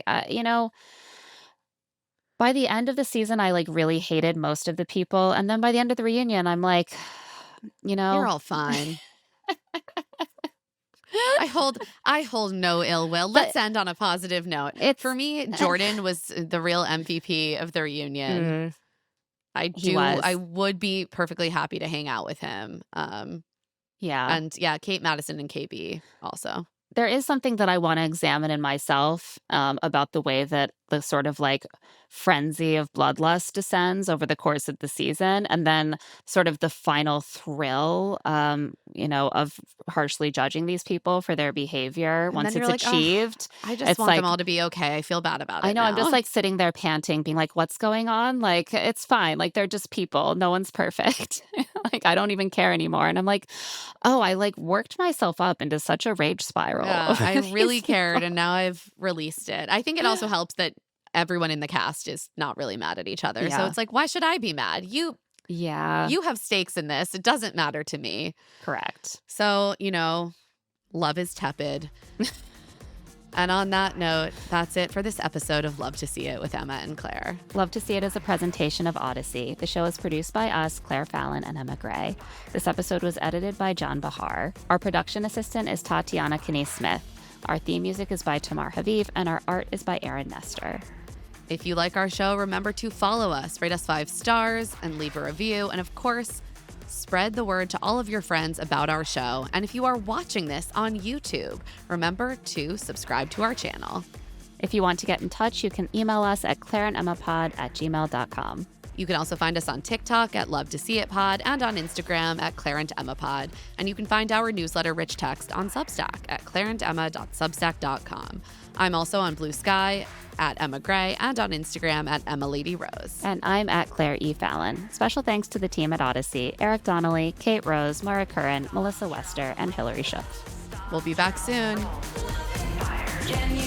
by the end of the season, I like really hated most of the people. And then by the end of the reunion, I'm like, you You're know, all fine. I hold no ill will. but Let's end on a positive note. it's For me, Jordan was the real MVP of the reunion. Mm, I he was. would be perfectly happy to hang out with him. Yeah. And yeah, Kate, Madison, and KB also. There is something that I want to examine in myself about the way that the sort of like frenzy of bloodlust descends over the course of the season. And then sort of the final thrill, of harshly judging these people for their behavior And once then it's you're like, oh, achieved. I just It's want them like, all to be okay. I feel bad about I it know I'm just now. like sitting there panting, being like, what's going on? Like, it's fine. Like, they're just people. No one's perfect. Like, I don't even care anymore. And I'm like, oh, I like worked myself up into such a rage spiral Yeah, over I really these cared, people. and now I've released it. I think it also helps that everyone in the cast is not really mad at each other. So Yeah. it's like, why should I be mad? Yeah, You have stakes in this. It doesn't matter to me. correct. So, love is tepid. And on that note, that's it for this episode of Love to See It with Emma and Claire. Love to See It as a presentation of Odyssey. The show is produced by us, Claire Fallon and Emma Gray. This episode was edited by John Bahar. Our production assistant is Tatiana Kinney-Smith. Our theme music is by Tamar Haviv, and our art is by Aaron Nestor. If you like our show, remember to follow us, rate us 5 stars, and leave a review. And of course, spread the word to all of your friends about our show. And if you are watching this on YouTube, remember to subscribe to our channel. If you want to get in touch, you can email us at claireandemmapod@gmail.com. You can also find us on TikTok at Love to See It Pod and on Instagram at Claire and Emma Pod. And you can find our newsletter Rich Text on Substack at claireandemma.substack.com. I'm also on Blue Sky at Emma Gray and on Instagram at Emma Lady Rose. And I'm at Claire E. Fallon. Special thanks to the team at Odyssey, Eric Donnelly, Kate Rose, Maura Curran, Melissa Wester, and Hillary Schuff. We'll be back soon. Can you